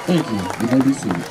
Thank you. You may be seated.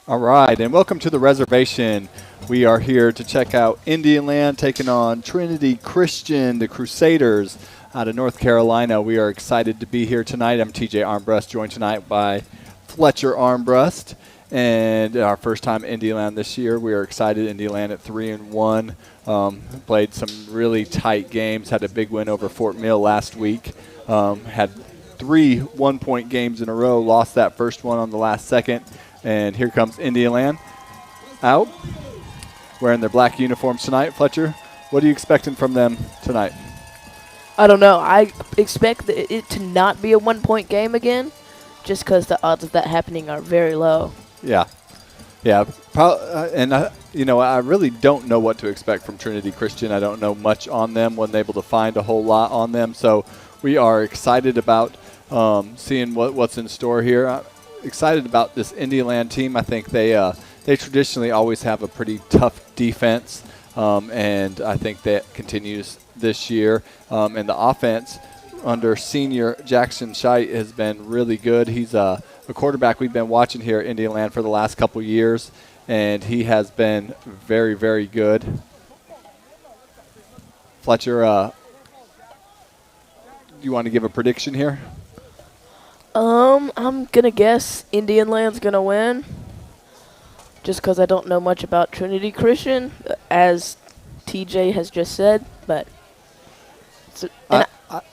All right, and welcome to the reservation. We are here to check out Indian Land taking on Trinity Christian, the Crusaders out of North Carolina. We are excited to be here tonight. I'm TJ Armbrust, joined tonight by Fletcher Armbrust, and our first time Indian Land this year. We are excited. Indian Land at 3-1. Played some really tight games. Had a big win over Fort Mill last week. Had 3 one-point games in a row. Lost that first one on the last second. And here comes Indian Land out, wearing their black uniforms tonight. Fletcher, what are you expecting from them tonight? I don't know. I expect it to not be a one-point game again, just because the odds of that happening are very low. Yeah. I really don't know what to expect from Trinity Christian. I don't know much on them. Wasn't able to find a whole lot on them. So we are excited about seeing what's in store here. Excited about this Indian Land team. I think they traditionally always have a pretty tough defense, and I think that continues this year. And the offense under senior Jackson Scheidt has been really good. He's a quarterback we've been watching here at Indian Land for the last couple years, and he has been very, very good. Fletcher, you want to give a prediction here? I'm gonna guess Indian Land's gonna win, just because I don't know much about Trinity Christian, as TJ has just said. But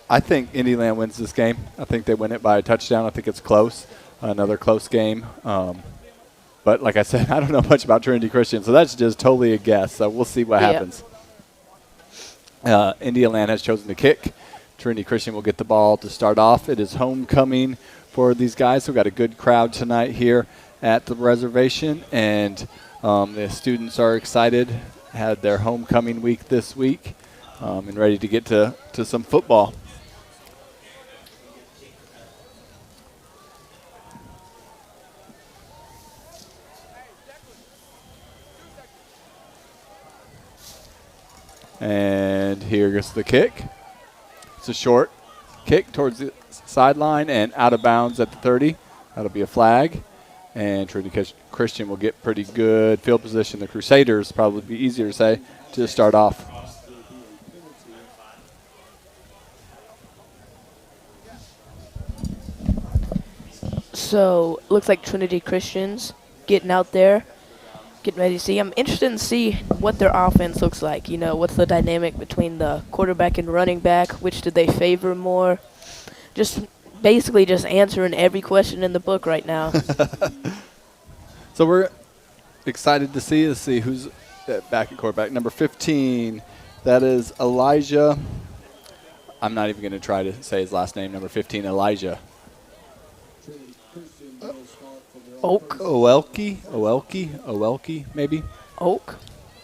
I think Indian Land wins this game. I think they win it by a touchdown. I think it's close, another close game. But like I said, I don't know much about Trinity Christian, so that's just totally a guess. So we'll see what happens. Indian Land has chosen to kick. Trinity Christian will get the ball to start off. It is homecoming for these guys. We've got a good crowd tonight here at the reservation, and the students are excited. Had their homecoming week this week and ready to get to some football. And here goes the kick. It's a short kick towards the sideline and out of bounds at the 30. That'll be a flag. And Trinity Christian will get pretty good field position. The Crusaders probably be easier to say to start off. so looks like Trinity Christian's getting out there, getting ready to see. I'm interested in see what their offense looks like. You know, what's the dynamic between the quarterback and running back? Which do they favor more? Just basically just answering every question in the book right now. So we're excited to see who's back at quarterback. Number 15, that is Elijah. I'm not even going to try to say his last name. Number 15, Elijah. Owelke,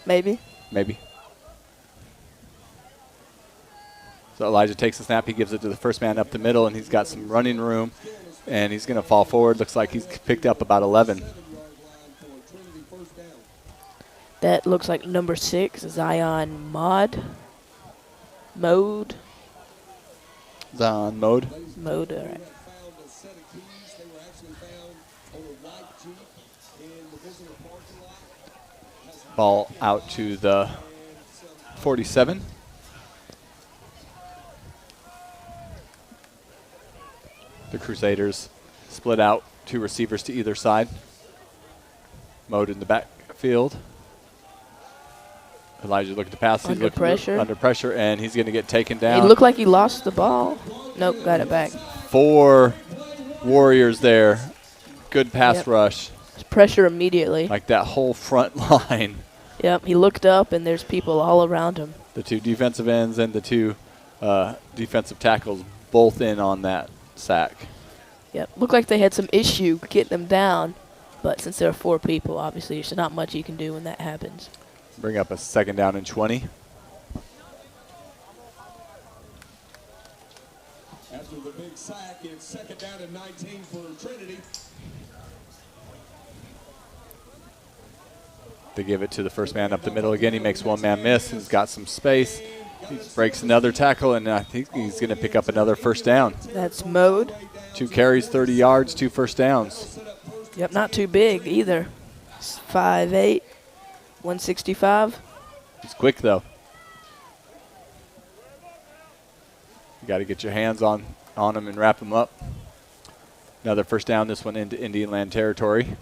maybe? Maybe. So Elijah takes the snap. He gives it to the first man up the middle, and he's got some running room, and he's going to fall forward. Looks like he's picked up about 11. That looks like number 6, Zion Mode. Zion Mode, all right. Ball out to the 47. The Crusaders split out 2 receivers to either side. Mode in the backfield. Elijah looking to pass. Under pressure, and he's going to get taken down. It looked like he lost the ball. Nope, got it back. 4 Warriors there. Good pass rush. Pressure immediately. Like that whole front line. Yep, he looked up, and there's people all around him. The 2 defensive ends and the 2 defensive tackles both in on that sack. Yep, looked like they had some issue getting them down, but since there are 4 people, obviously there's not much you can do when that happens. Bring up a 2nd down and 20. After the big sack, it's 2nd down and 19 for Trinity. They give it to the first man up the middle again. He makes one man miss. He's got some space. He breaks another tackle, and I think he's going to pick up another first down. That's Mode. 2 carries, 30 yards, 2 first downs. Yep, not too big either. 5'8", 165. He's quick, though. You got to get your hands on him and wrap him up. Another first down, this one into Indian Land territory.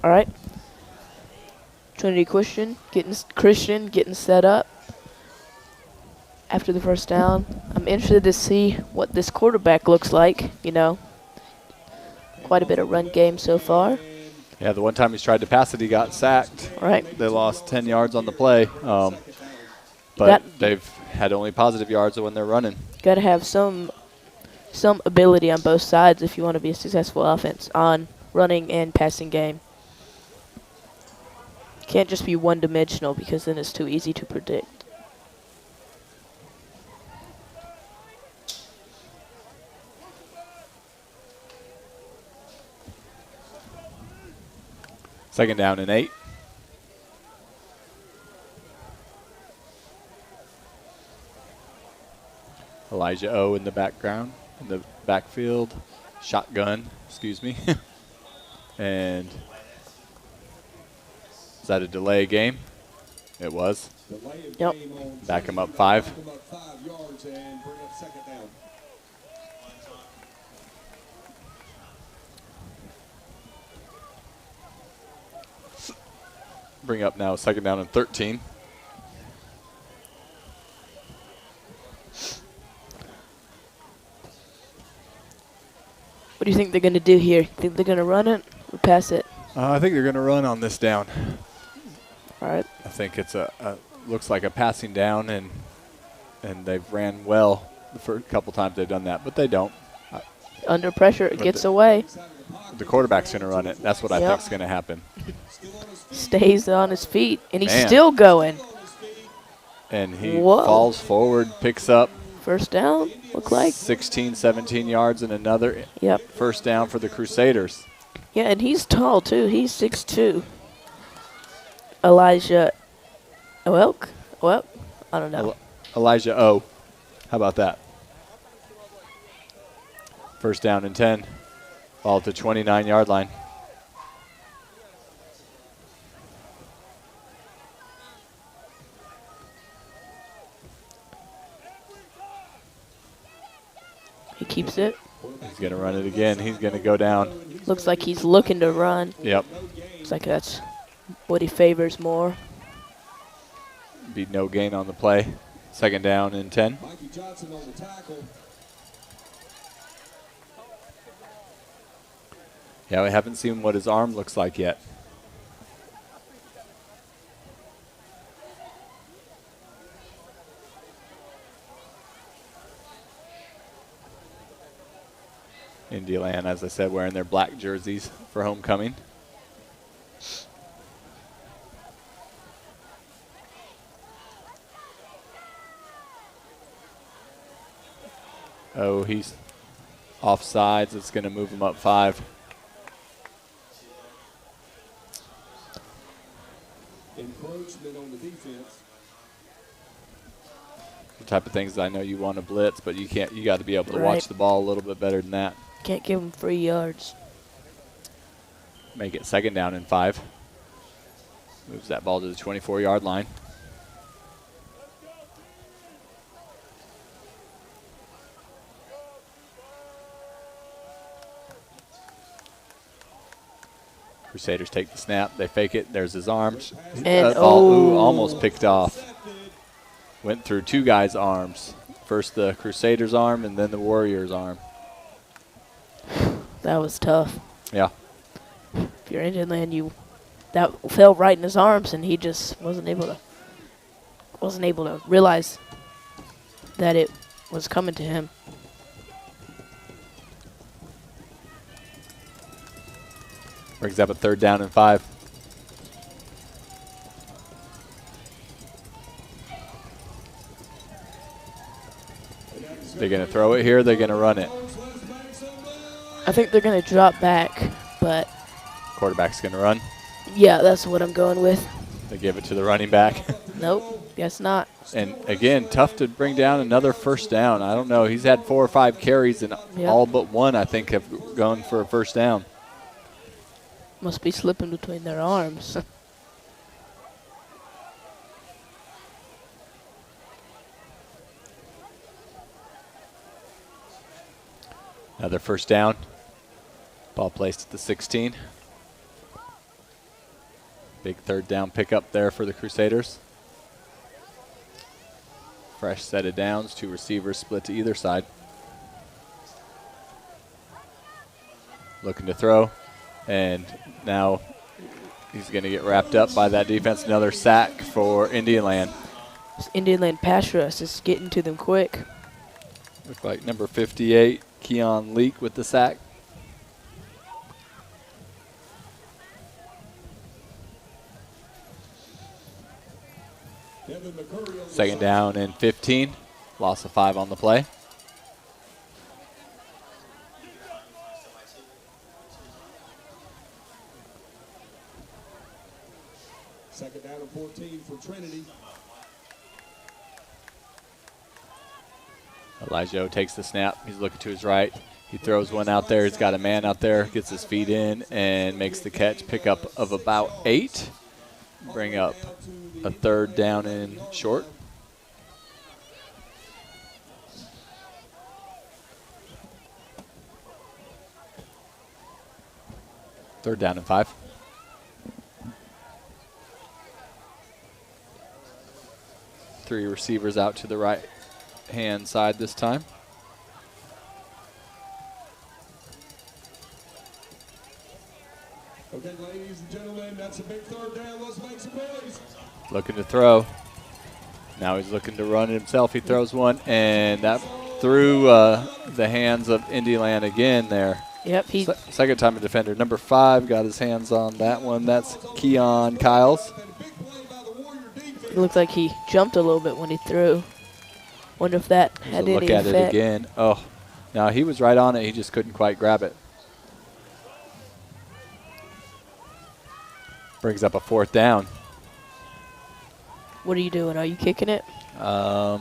All right. Trinity Christian getting set up after the first down. I'm interested to see what this quarterback looks like. You know, quite a bit of run game so far. Yeah, the one time he's tried to pass it, he got sacked. Right. They lost 10 yards on the play, but they've had only positive yards when they're running. Got to have some ability on both sides if you want to be a successful offense on running and passing game. Can't just be one-dimensional because then it's too easy to predict. Second down and 8. Elijah O in the background, in the backfield. Shotgun, excuse me. And is that a delay game? It was. Yep. Back him up 5. Back 'em up 5 yards and bring up second down. Bring up now second down and 13. What do you think they're going to do here? Think they're going to run it or pass it? I think they're going to run on this down. All right. I think it's looks like a passing down, and they've ran well for a couple times they've done that, but they don't. Under pressure, it gets away. The quarterback's going to run it. That's what I Yep. think is going to happen. Stays on his feet, and he's Man. still going. And he Whoa. falls forward, picks up First down, look like. 16, 17 yards, and another Yep. first down for the Crusaders. Yeah, and he's tall, too. He's 6'2". Elijah Oelk? Well, I don't know. Elijah O. How about that? First down and 10. Ball at the 29-yard line. He keeps it. He's going to run it again. He's going to go down. Looks like he's looking to run. Yep. Looks like that's what he favors more. Be no gain on the play. Second down and 10. Mikey Johnson on the tackle. Yeah, we haven't seen what his arm looks like yet. Indiana, as I said, wearing their black jerseys for homecoming. Oh, he's offsides. It's going to move him up 5. Encroachment on the defense. The type of things that I know you want to blitz, but you can't. You got to be able to Right. watch the ball a little bit better than that. Can't give him 3 yards. Make it second down and 5. Moves that ball to the 24-yard line. Crusaders take the snap. They fake it. There's his arm. And almost picked off. Went through 2 guys' arms. First the Crusaders' arm and then the Warriors' arm. That was tough. Yeah. If you're Indian Land, that fell right in his arms, and he just wasn't able to realize that it was coming to him. Brings up a third down and 5. They're going to throw it here. They're going to run it. I think they're going to drop back, but Quarterback's going to run. yeah, that's what I'm going with. They give it to the running back. Nope. Guess not. And again, tough to bring down another first down. I don't know. He's had 4 or 5 carries, and all but one, I think, have gone for a first down. Must be slipping between their arms. Another first down. Ball placed at the 16. Big third down pickup there for the Crusaders. Fresh set of downs, 2 receivers split to either side. Looking to throw, and now he's going to get wrapped up by that defense. Another sack for Indian Land. This Indian Land pass rush is getting to them quick. Look like number 58, Keon Leak with the sack. Second down and 15. Loss of 5 on the play. Second down and 14 for Trinity. Elijah takes the snap. He's looking to his right. He throws one out there. He's got a man out there. Gets his feet in and makes the catch. Pickup of about 8. Bring up a third down and short. Third down and 5. Three receivers out to the right-hand side this time. Okay, ladies and gentlemen, that's a big third down. Let's make some noise. Looking to throw. Now he's looking to run it himself. He throws one, and that through the hands of Indian again there. Yep, Second time a defender. Number 5 got his hands on that one. That's Keon Kyles. It looked like he jumped a little bit when he threw. Wonder if that had any Look at effect. it again. Oh, no, he was right on it. He just couldn't quite grab it. Brings up a 4th down. What are you doing? Are you kicking it? I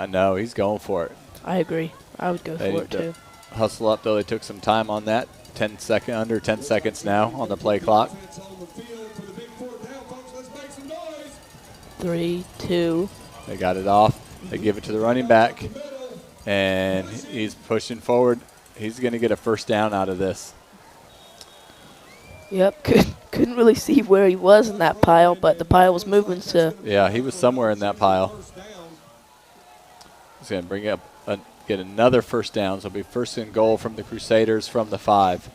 know, he's going for it. I agree. I would go They for need it to too. hustle up, though. They took some time on that. Under 10 seconds now on the play clock. 3, 2. They got it off. They give it to the running back, and he's pushing forward. He's going to get a first down out of this. Yep, couldn't really see where he was in that pile, but the pile was moving, so. Yeah, he was somewhere in that pile. He's going to bring up, get another first down. So it'll be first and goal from the Crusaders from the 5.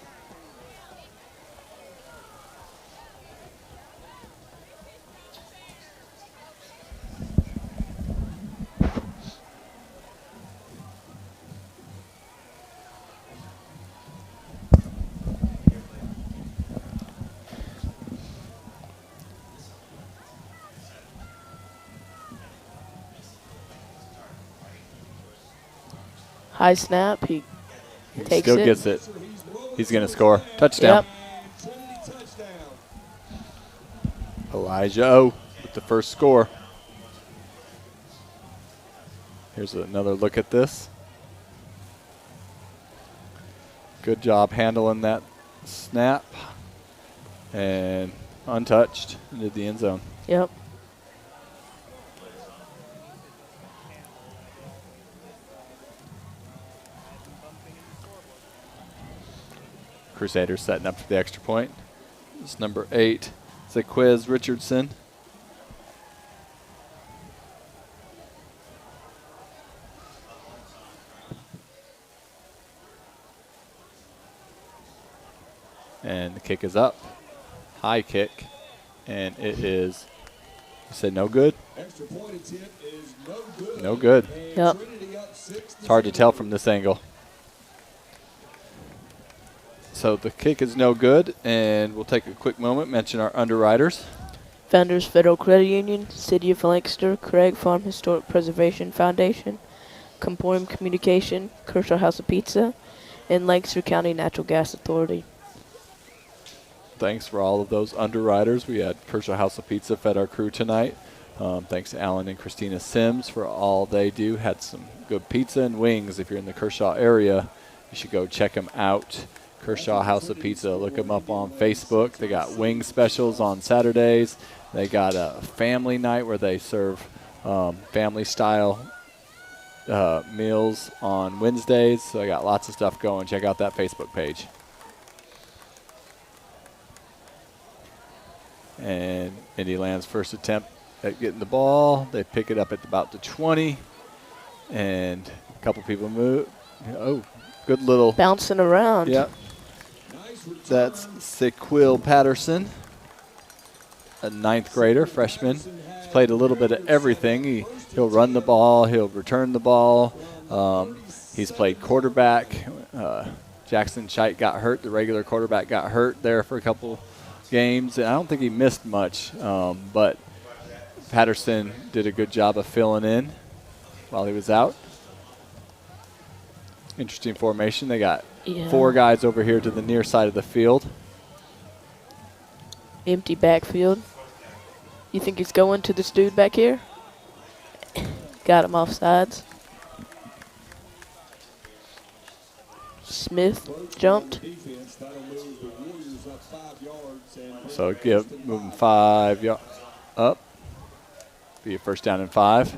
High snap, he takes Still it. gets it. He's going to score. Touchdown. Yep. Elijah with the first score. Here's another look at this. Good job handling that snap. And untouched into the end zone. Yep. Crusaders setting up for the extra point. It's number 8, Zaquiz Richardson. And the kick is up. High kick. And it is, you said no good? Extra point attempt is no good. No good. Yep. It's hard to tell from this angle. So the kick is no good, and we'll take a quick moment, mention our underwriters. Founders Federal Credit Union, City of Lancaster, Craig Farm Historic Preservation Foundation, Comporium Communication, Kershaw House of Pizza, and Lancaster County Natural Gas Authority. thanks for all of those underwriters. We had Kershaw House of Pizza fed our crew tonight. Thanks to Alan and Christina Sims for all they do. Had some good pizza and wings. If you're in the Kershaw area, you should go check them out. Kershaw House of Pizza. Look them up on Facebook. They got wing specials on Saturdays. They got a family night where they serve family-style meals on Wednesdays. So they got lots of stuff going. Check out that Facebook page. And Indiana's first attempt at getting the ball. They pick it up at about the 20. And a couple people move. Oh, good little. Bouncing around. Yep. That's Sequil Patterson, a 9th grader, freshman. He's played a little bit of everything. He'll run the ball. He'll return the ball. He's played quarterback. Jackson Scheidt got hurt. The regular quarterback got hurt there for a couple games. And I don't think he missed much, but Patterson did a good job of filling in while he was out. Interesting formation. They got 4 guys over here to the near side of the field. Empty backfield. You think he's going to this dude back here? Got him off sides. Smith jumped. So moving 5 up. Be a first down and 5.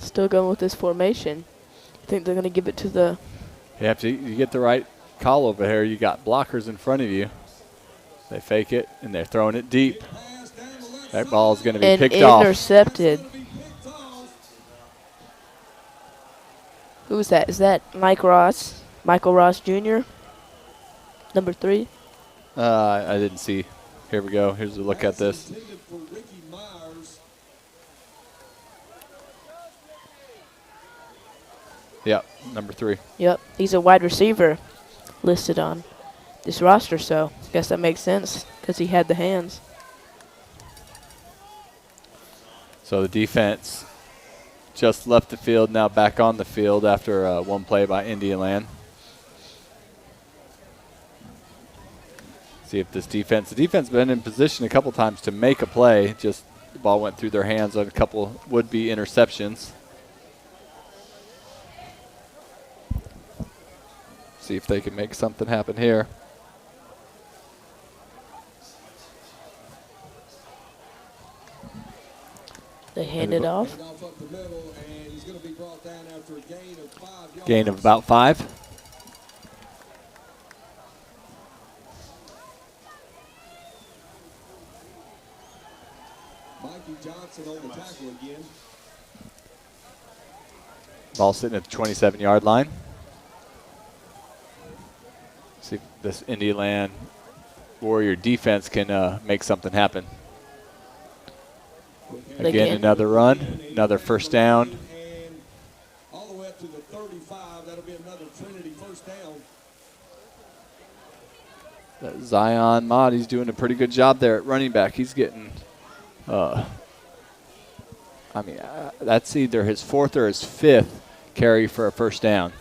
Still going with this formation. You think they're going to give it to the... You get the right call over here. You got blockers in front of you. They fake it, and they're throwing it deep. That ball is going to be picked off. Intercepted. Who is that? Is that Mike Ross? Michael Ross Jr.? Number 3? I didn't see. Here we go. Here's a look at this. Yep, number 3. Yep, he's a wide receiver listed on this roster, so I guess that makes sense because he had the hands. So the defense just left the field, now back on the field after one play by Indiana. See if the defense been in position a couple times to make a play, just the ball went through their hands on a couple would-be interceptions. See if they can make something happen here. They hand it off. Gain of about 5. Mikey Johnson on the tackle again. Ball sitting at the 27-yard line. See if this Indiana Warrior defense can make something happen. Again, another run, another first down. And all the way up to the 35, that'll be another Trinity first down. That Zion Mott, he's doing a pretty good job there at running back. He's getting, that's either his 4th or his 5th carry for a first down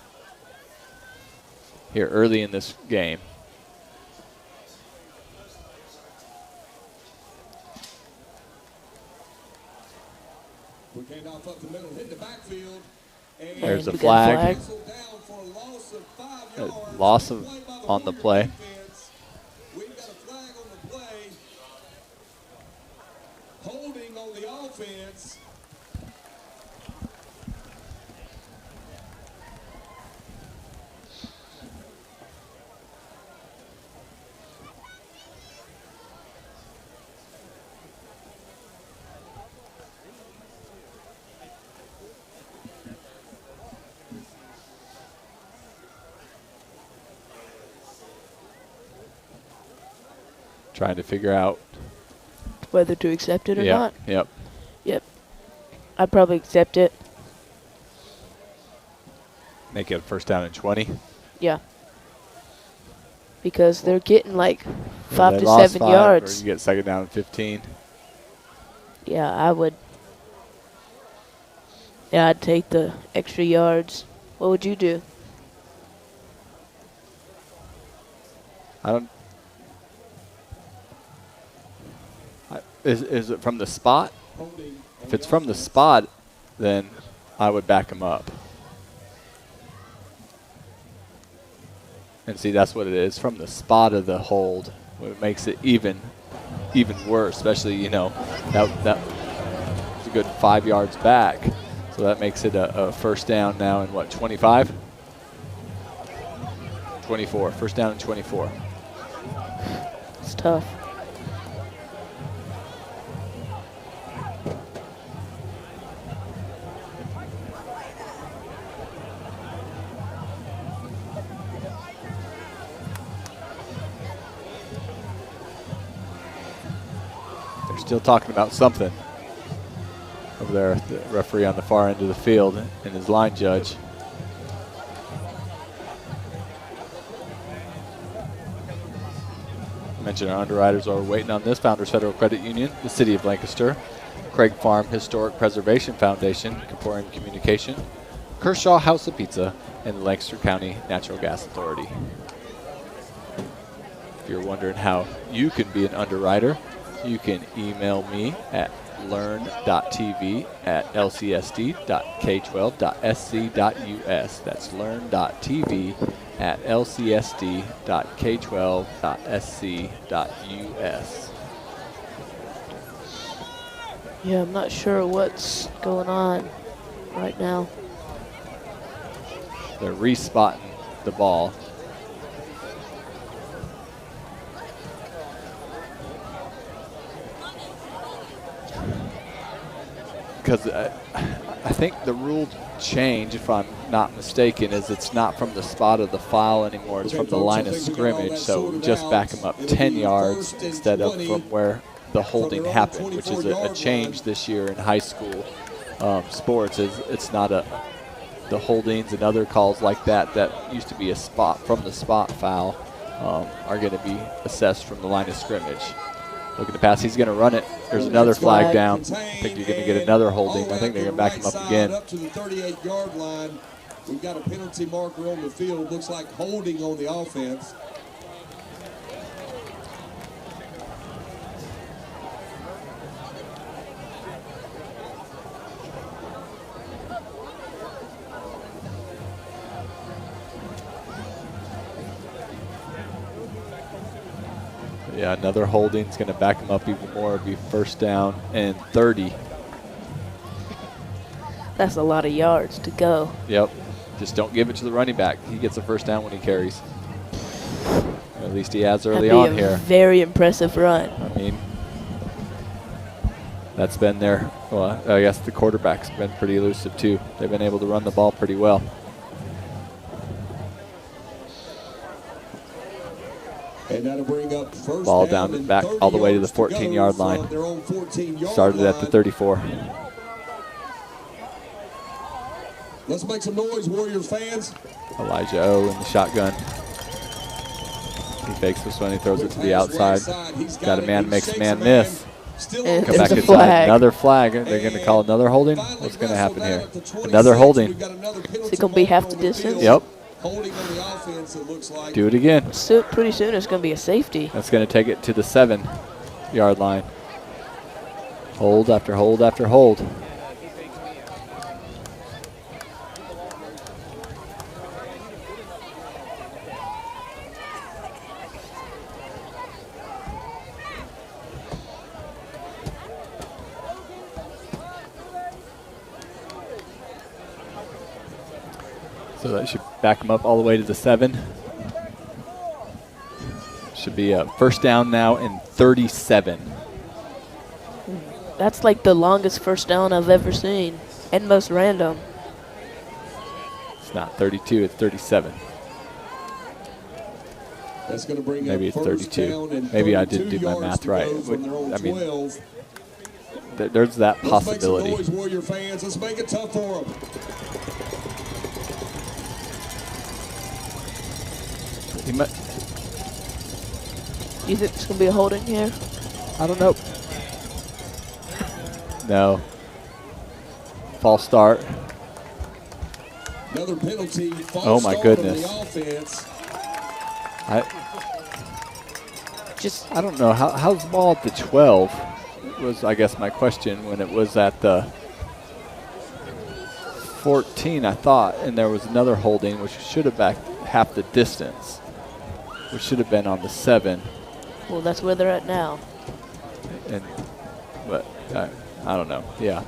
here early in this game. There's a flag. Loss of on the play. We've got a flag on the play. Holding on the offense. Trying to figure out whether to accept it or not. Yep. Yep. I'd probably accept it. Make it a first down and 20. Yeah. Because they're getting like 5 to lost 7 5, yards. Or you get second down and 15. Yeah, I would. Yeah, I'd take the extra yards. What would you do? I don't. Is it from the spot? If it's from the spot, then I would back him up. And see, that's what it is, from the spot of the hold. It makes it even worse, especially, you know, that was a good 5 yards back. So that makes it a first down now in what, 25? 24, first down and 24. It's tough. They're still talking about something over there, the referee on the far end of the field and his line judge. I mentioned our underwriters are waiting on this. Founders Federal Credit Union, the City of Lancaster, Craig Farm Historic Preservation Foundation, Comporium Communication, Kershaw House of Pizza, and the Lancaster County Natural Gas Authority. If you're wondering how you can be an underwriter, you can email me at learn.tv@lcsd.k12.sc.us. That's learn.tv@lcsd.k12.sc.us. Yeah, I'm not sure what's going on right now. They're respotting the ball. Because I think the rule change, if I'm not mistaken, is it's not from the spot of the foul anymore. It's from the line of scrimmage. So just back them up 10 yards instead of from where the holding happened, which is a change this year in high school sports. It's not the holdings and other calls like that used to be a spot from the spot foul are going to be assessed from the line of scrimmage. Looking to pass, he's going to run it. There's another flag down. I think you're going to get another holding. I think they're going to back him up again. Up to the 38-yard line. We've got a penalty marker on the field. Looks like holding on the offense. Yeah, another holding is going to back him up even more. It'll be first down and 30. That's a lot of yards to go. Yep. Just don't give it to the running back. He gets a first down when he carries. Or at least he has early on here. Very impressive run. I mean, that's been their, well, I guess the quarterback's been pretty elusive too. They've been able to run the ball pretty well. And that'll bring up first Ball down down and back 30 all the way to the yards to go 14-yard line. from their own 14-yard Started at the line. 34. Let's make some noise, Warriors fans. Elijah O in the shotgun. He fakes this one. He throws it to the outside. Got a man, makes a man miss. And Come it's back a inside. flag. Another flag. They're going to call another holding. What's going to happen here? Another holding. Is it going to be half the distance? Yep. Holding on the offense, it looks like. Do it again. So pretty soon it's going to be a safety. That's going to take it to the 7-yard line. Hold after hold after hold. So that should back him up all the way to the 7. Should be a first down now and 37. That's like the longest first down I've ever seen. And most random. It's not 32, it's 37. That's going to bring Maybe up it's first 32. down and Maybe I 32 didn't do my yards math to right. go from their own I mean, 12. There's that possibility. Let's make some noise, Warrior fans. Let's make it tough for them. He might, Do you think it's going to be a holding here? I don't know. No. False start. Another penalty. False Oh my start goodness. on the offense. Just I don't know. How's the ball at the 12 was, I guess, my question when it was at the 14, I thought, and there was another holding, which should have back half the distance, which should have been on the 7. well, that's where they're at now. And but I don't know. Yeah,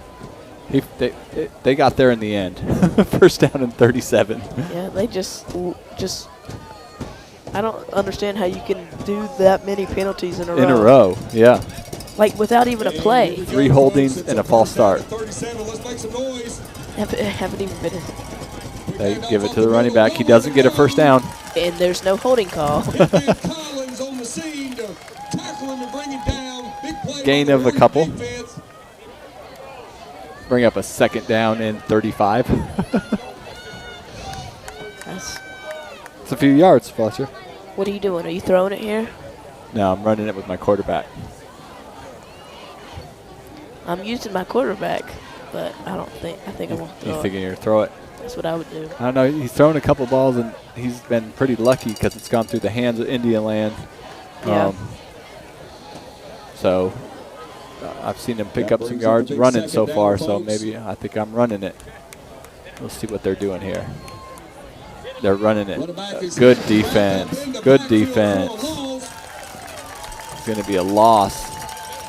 they got there in the end. First down and 37. Yeah, they just I don't understand how you can do that many penalties in a row. In a row, yeah. Like without even a play. 3 holdings and a false start. 37, let's make some noise. Haven't even been. They give it to the running back. He doesn't get a first down. And there's no holding call. Collins on the scene to tackle him and bring him down. Big play Gain by of the a couple. defense. Bring up a second down and 35. That's, It's a few yards, Fletcher. what are you doing? Are you throwing it here? No, I'm running it with my quarterback. I'm using my quarterback, but I think I won't You throw thinking it. you're gonna throw it? That's what I would do. I don't know. He's thrown a couple balls and he's been pretty lucky because it's gone through the hands of Indian Land. Yeah. So I've seen him pick That up some brings up a yards big running so second far. down, So folks. maybe I think I'm running it. We'll see what they're doing here. They're running it. Running back is Good back defense. in the Good backfield defense. for a loss. It's going to be a loss.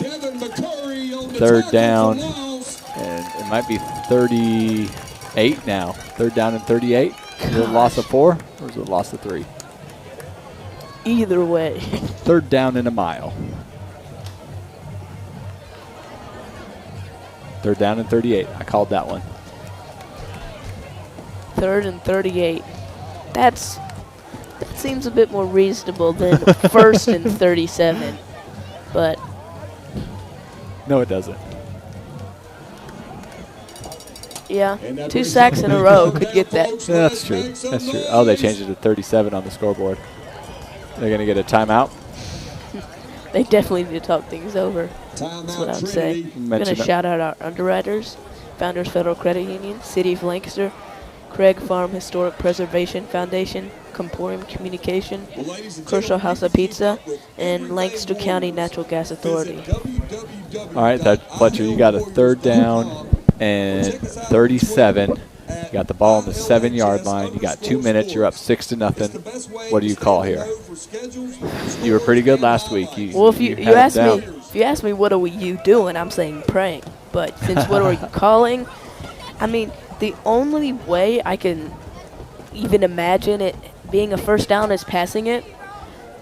Devin McCurry on the Third tackle down. for loss. And it might be 38 now. Third down and 38. Is it a loss of 4 or is it a loss of 3? Either way. Third down and a mile. Third down and 38. I called that one. 3rd and 38. That seems a bit more reasonable than 1st and 37. But No, it doesn't. yeah, And that 2 brings sacks up in a a big row third could down, get that. folks. Yeah, that's Let's true. make some That's true. Oh, they noise. changed it to 37 on the scoreboard. They're going to get a timeout. They definitely need to talk things over. Timeout, That's what I would Trinity. say. I'm going Mention to it. shout out our underwriters, Founders Federal Credit Union, City of Lancaster, Craig Farm Historic Preservation Foundation, Comporium Communication, Well, ladies and Kershaw gentlemen, House of you can keep Pizza, up with and everything Lancaster County Natural Gas Authority. Visit www. All right, that Fletcher, you got a third down and 37. You got the ball on the 7-yard line. You got 2 minutes. You're up 6-0. What do you call here? You were pretty good last week. Well, if you had it ask down. me, if you ask me what are you doing, I'm saying praying. But since what are you calling? I mean, the only way I can even imagine it being a first down is passing it.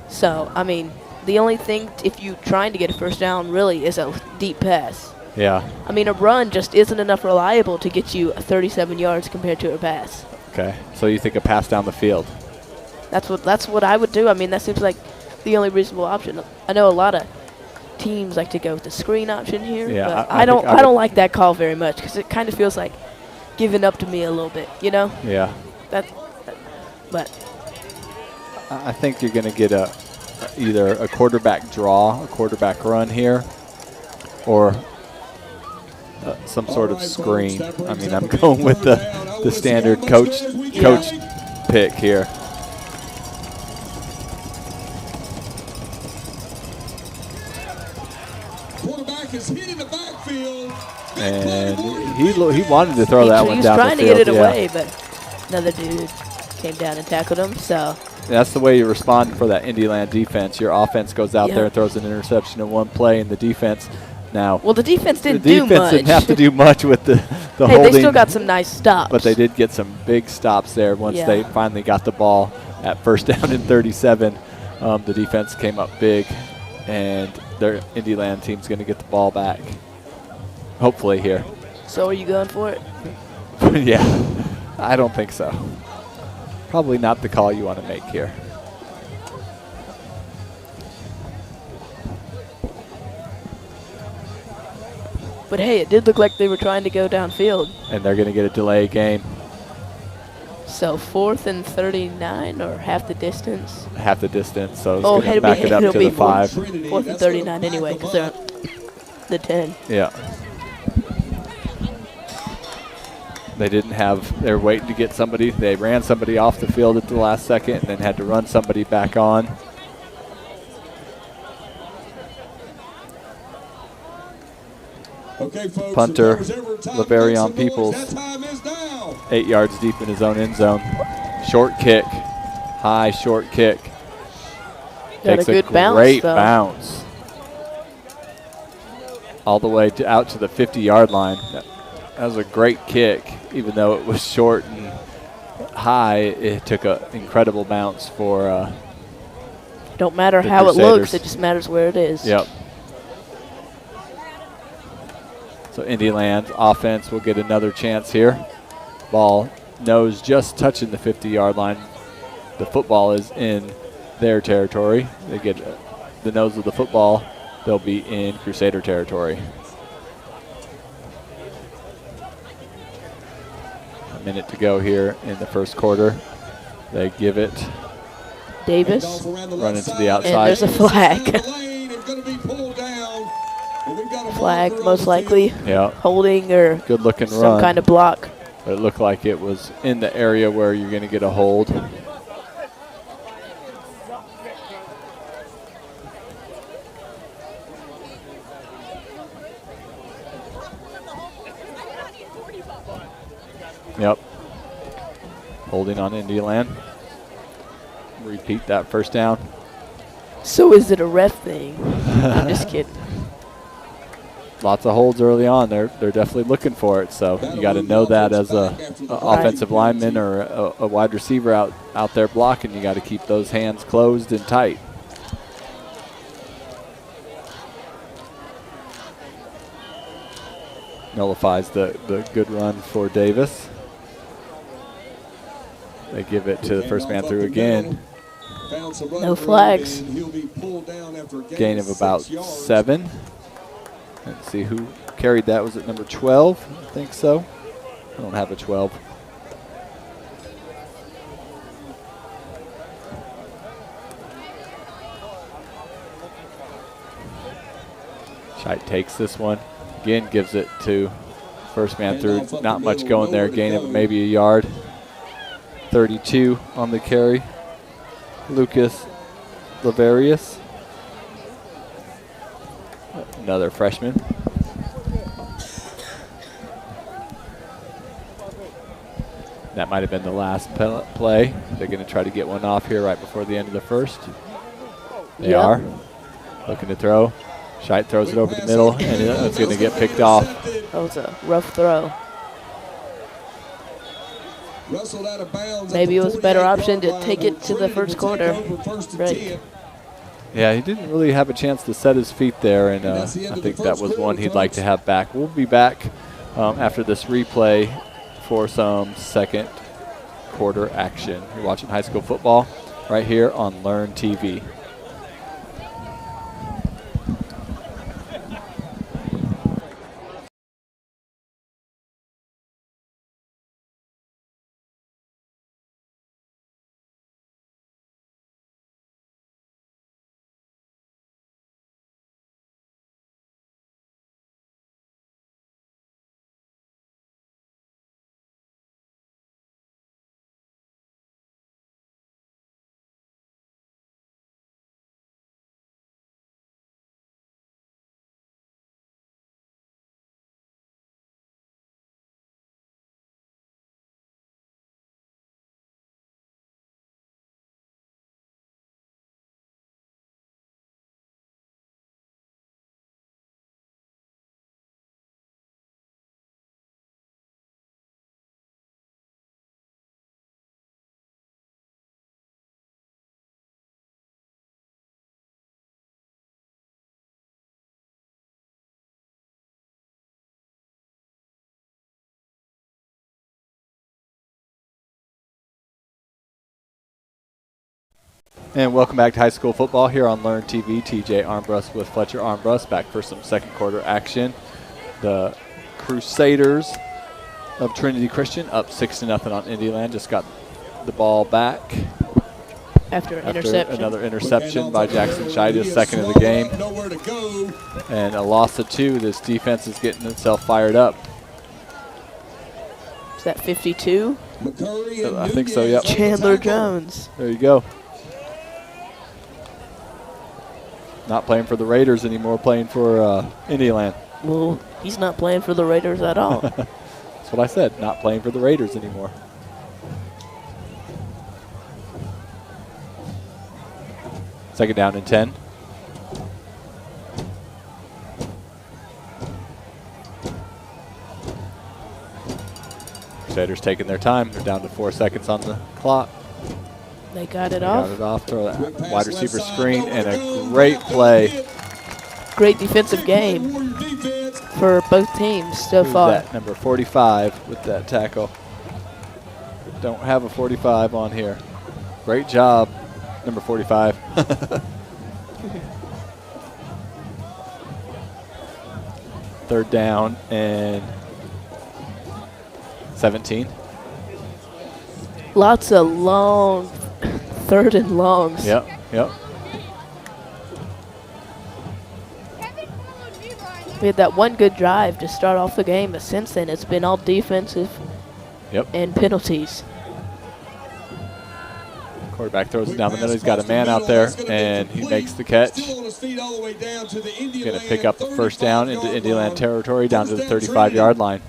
So, I mean, the only thing if you trying to get a first down really is a deep pass. Yeah. I mean, a run just isn't enough reliable to get you 37 yards compared to a pass. Okay. So you think a pass down the field? That's what I would do. I mean, that seems like the only reasonable option. I know a lot of teams like to go with the screen option here, Yeah, but I I don't. think I I don't would- like that call very much because it kind of feels like giving up to me a little bit. You know Yeah. but I think you're going to get either a quarterback draw, a quarterback run here, or some sort of screen. I mean, I'm going with the standard coach pick here. Quarterback is hit in the backfield. And he wanted to throw that he one was down the trying field. to get it yeah. away, but another dude came down and tackled him. So That's the way you respond for that Indiana defense. Your offense goes out Yeah. there and throws an interception in one play, and the defense now. well, the defense The didn't do defense much. didn't have to do much with the hey, holding. they still got some nice stops. But they did get some big stops there once Yeah. they finally got the ball at first down and 37. The defense came up big, and their Indyland team's going to get the ball back. Hopefully here. So are you going for it? Yeah, I don't think so. Probably not the call you want to make here. But hey, it did look like they were trying to go downfield. And they're going to get a delay game. So 4th and 39 or half the distance. Half the distance, so it's Oh, going to back it up it'll to be the 5. 4th and 39 anyway because they're the 10. Yeah. They didn't have, they were waiting to get somebody. They ran somebody off the field at the last second and then had to run somebody back on. Okay, folks, Punter, if there was ever a time to make Laverion some noise, Peoples. that time is now. 8 yards deep in his own end zone. Short kick. High short kick. Got Takes a good bounce, great though. bounce. All the way out to the 50-yard line. That was a great kick. Even though it was short and high, it took an incredible bounce for Don't matter the how it Crusaders. looks, it just matters where it is. Yep. So Indianaland's offense will get another chance here. Ball nose just touching the 50-yard line. The football is in their territory. They get the nose of the football. They'll be in Crusader territory. A minute to go here in the first quarter. They give it. Davis. Running to the And outside. there's a flag. Flag, most likely. Yeah. Holding or Good looking some run. kind of block. But it looked like it was in the area where you're going to get a hold. Yep. Holding on Indialand. Repeat that first down. So is it a ref thing? I'm just kidding. Lots of holds early on. They're definitely looking for it. So you got to know that as a offensive lineman or a wide receiver out there blocking. You got to keep those hands closed and tight. Nullifies the good run for Davis. They give it to the first man through again. No flags. Gain of about 7. Let's see who carried that. Was it number 12? I think so. I don't have a 12. Scheidt takes this one. Again, gives it to first man through. Not much going there. Gain of maybe a yard. 32 on the carry. Lucas Laverius. Another freshman. That might have been the last play. They're going to try to get one off here right before the end of the first. They are. Looking to throw. Scheidt throws it over the middle, and it's going to get picked off. That was a rough throw. Maybe it was a better option to take it to the first quarter. Right. Yeah, he didn't really have a chance to set his feet there, and I think that was one he'd like to have back. We'll be back after this replay for some second quarter action. You're watching high school football right here on Learn TV. And welcome back to high school football here on Learn TV. TJ Armbrust with Fletcher Armbrust back for some second quarter action. The Crusaders of Trinity Christian up 6-0 on Indialand. Just got the ball back After interception. Another interception by Jackson Scheidt, his second of the game. And a loss of 2. This defense is getting itself fired up. Is that 52? I think so, yep. Chandler Jones. There you go. Not playing for the Raiders anymore, playing for Indialand. Well, he's not playing for the Raiders at all. That's what I said, not playing for the Raiders anymore. Second down and 10. Crusaders taking their time. They're down to 4 seconds on the clock. They got it off. Got it off. Throw that wide receiver screen and a great play. Great defensive game for both teams so Who's far. that? Number 45 with that tackle. Don't have a 45 on here. Great job, number 45. Third down and 17. Lots of long third and longs. Yep, yep. We had that one good drive to start off the game, but since then it's been all defensive and penalties. Quarterback throws it down the middle. He's got a man out there, and he makes the catch. He's going to pick up the first down into Indian territory down to the 35-yard line.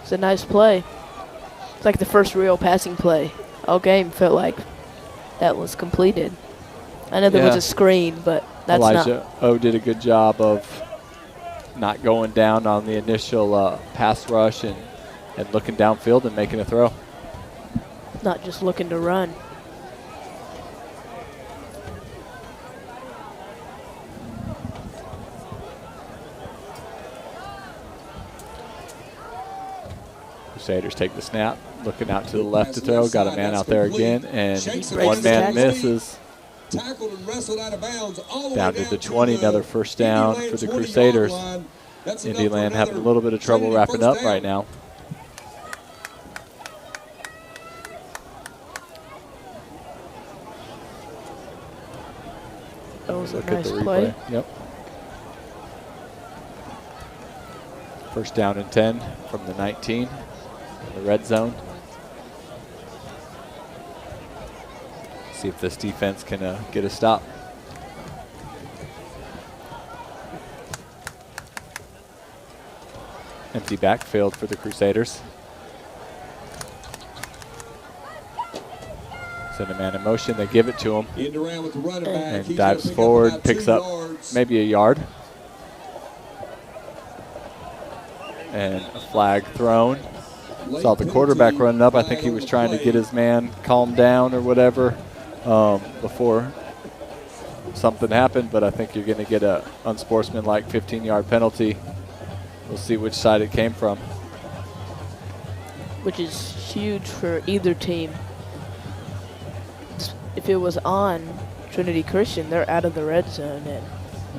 It's a nice play. It's like the first real passing play. All game felt like that was completed. I know there was a screen, but that's Elijah O did a good job of not going down on the initial pass rush and looking downfield and making a throw. not just looking to run. Crusaders take the snap, looking out to the left to throw. Got a man out there again, and one man misses. Tackled and wrestled out of bounds all Down to the 20, another first down for the Crusaders. Indiana having a little bit of trouble wrapping up right now. That was a Look nice at the play. replay. Yep. First down and 10 from the 19 in the red zone. See if this defense can get a stop. Empty backfield for the Crusaders. Send a man in motion. They give it to him. And dives forward, picks up maybe a yard. And a flag thrown. Saw the quarterback running up. I think he was trying to get his man calmed down or whatever before something happened, but I think you're going to get a unsportsmanlike 15-yard penalty. We'll see which side it came from. Which is huge for either team. If it was on Trinity Christian, they're out of the red zone. And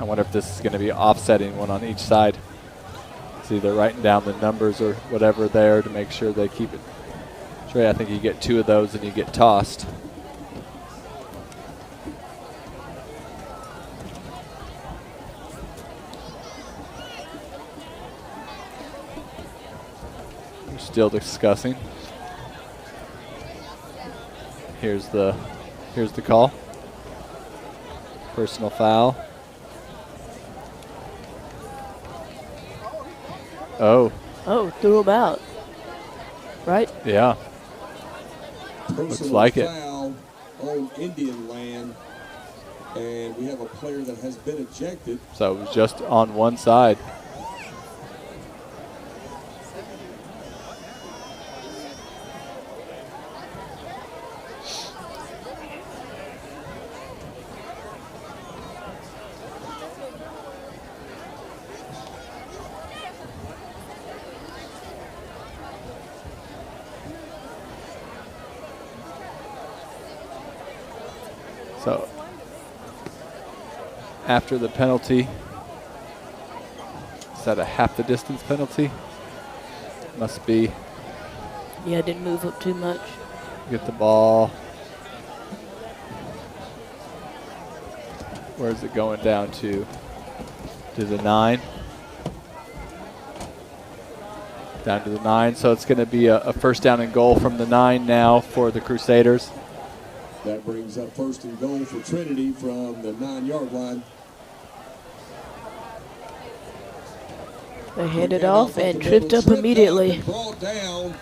I wonder if this is going to be offsetting one on each side. It's either writing down the numbers or whatever there to make sure they keep it straight. I think you get two of those and you get tossed. We're still discussing. Here's the call. Personal foul. Oh, threw him out. Right? Yeah. Looks like it. Foul on Indian land, and we have a player that has been ejected. So it was just on one side. So after the penalty, is that a half the distance penalty? Must be. Yeah, didn't move up too much. Get the ball. Where is it going down to? To the 9. Down to the 9. So it's going to be a first down and goal from the 9 now for the Crusaders. That brings up first and goal for Trinity from the 9-yard line. They handed off and tripped up immediately. Brought down.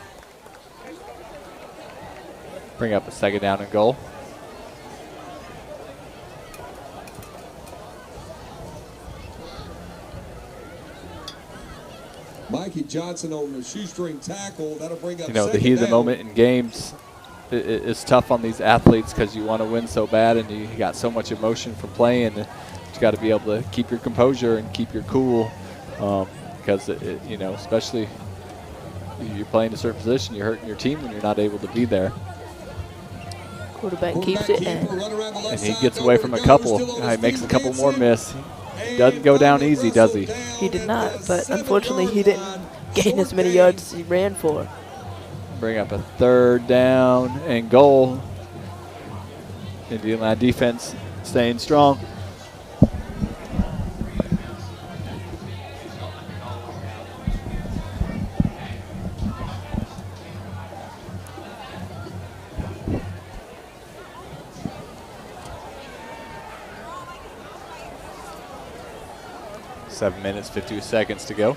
Bring up a 2nd down and goal. Mikey Johnson on the shoestring tackle. That'll bring up You know, the 2nd heat of the down. moment in games is tough on these athletes because you want to win so bad and you got so much emotion from playing. And you got to be able to keep your composure and keep your cool because, you know, especially you're playing a certain position, you're hurting your team when you're not able to be there. Quarterback keeps it, And he gets away from a couple. He makes a couple more miss. He doesn't go down easy, does he? he did not, but unfortunately he didn't gain as many yards as he ran for. Bring up a 3rd down and goal. Indiana defense staying strong. Seven minutes, 52 seconds to go.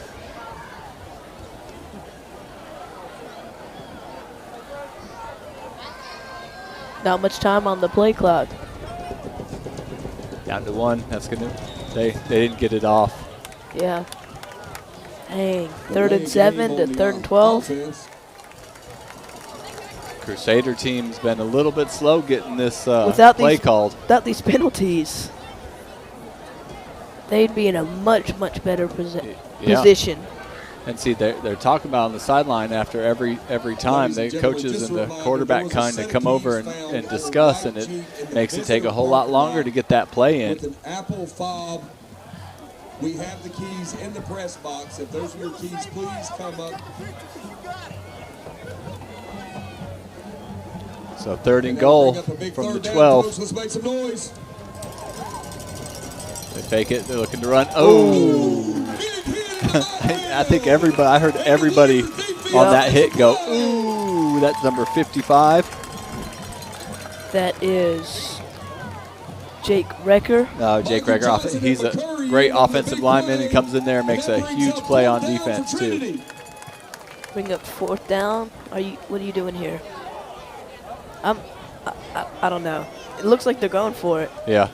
Not much time on the play clock. Down to 1. That's gonna. They didn't get it off. Yeah. Dang. 3rd and 7 to 3rd and 12. Crusader team's been a little bit slow getting this play called. Without these penalties, they'd be in a much, much better position. And see, they're talking about on the sideline after every time, the coaches and the quarterback kind of come over and discuss, and it makes it take a whole lot longer to get that play in. With an Apple fob, we have the keys in the press box. If those are your keys, please come up. So 3rd and goal from the 12. Let's make some noise. They fake it. They're looking to run. Oh! I think everybody. I heard everybody on that hit go. Ooh! That's number 55. That is Jake Recker. Jake Recker. He's a great offensive lineman. He comes in there and makes a huge play on defense too. Bring up 4th down. What are you doing here? I don't know. It looks like they're going for it. Yeah.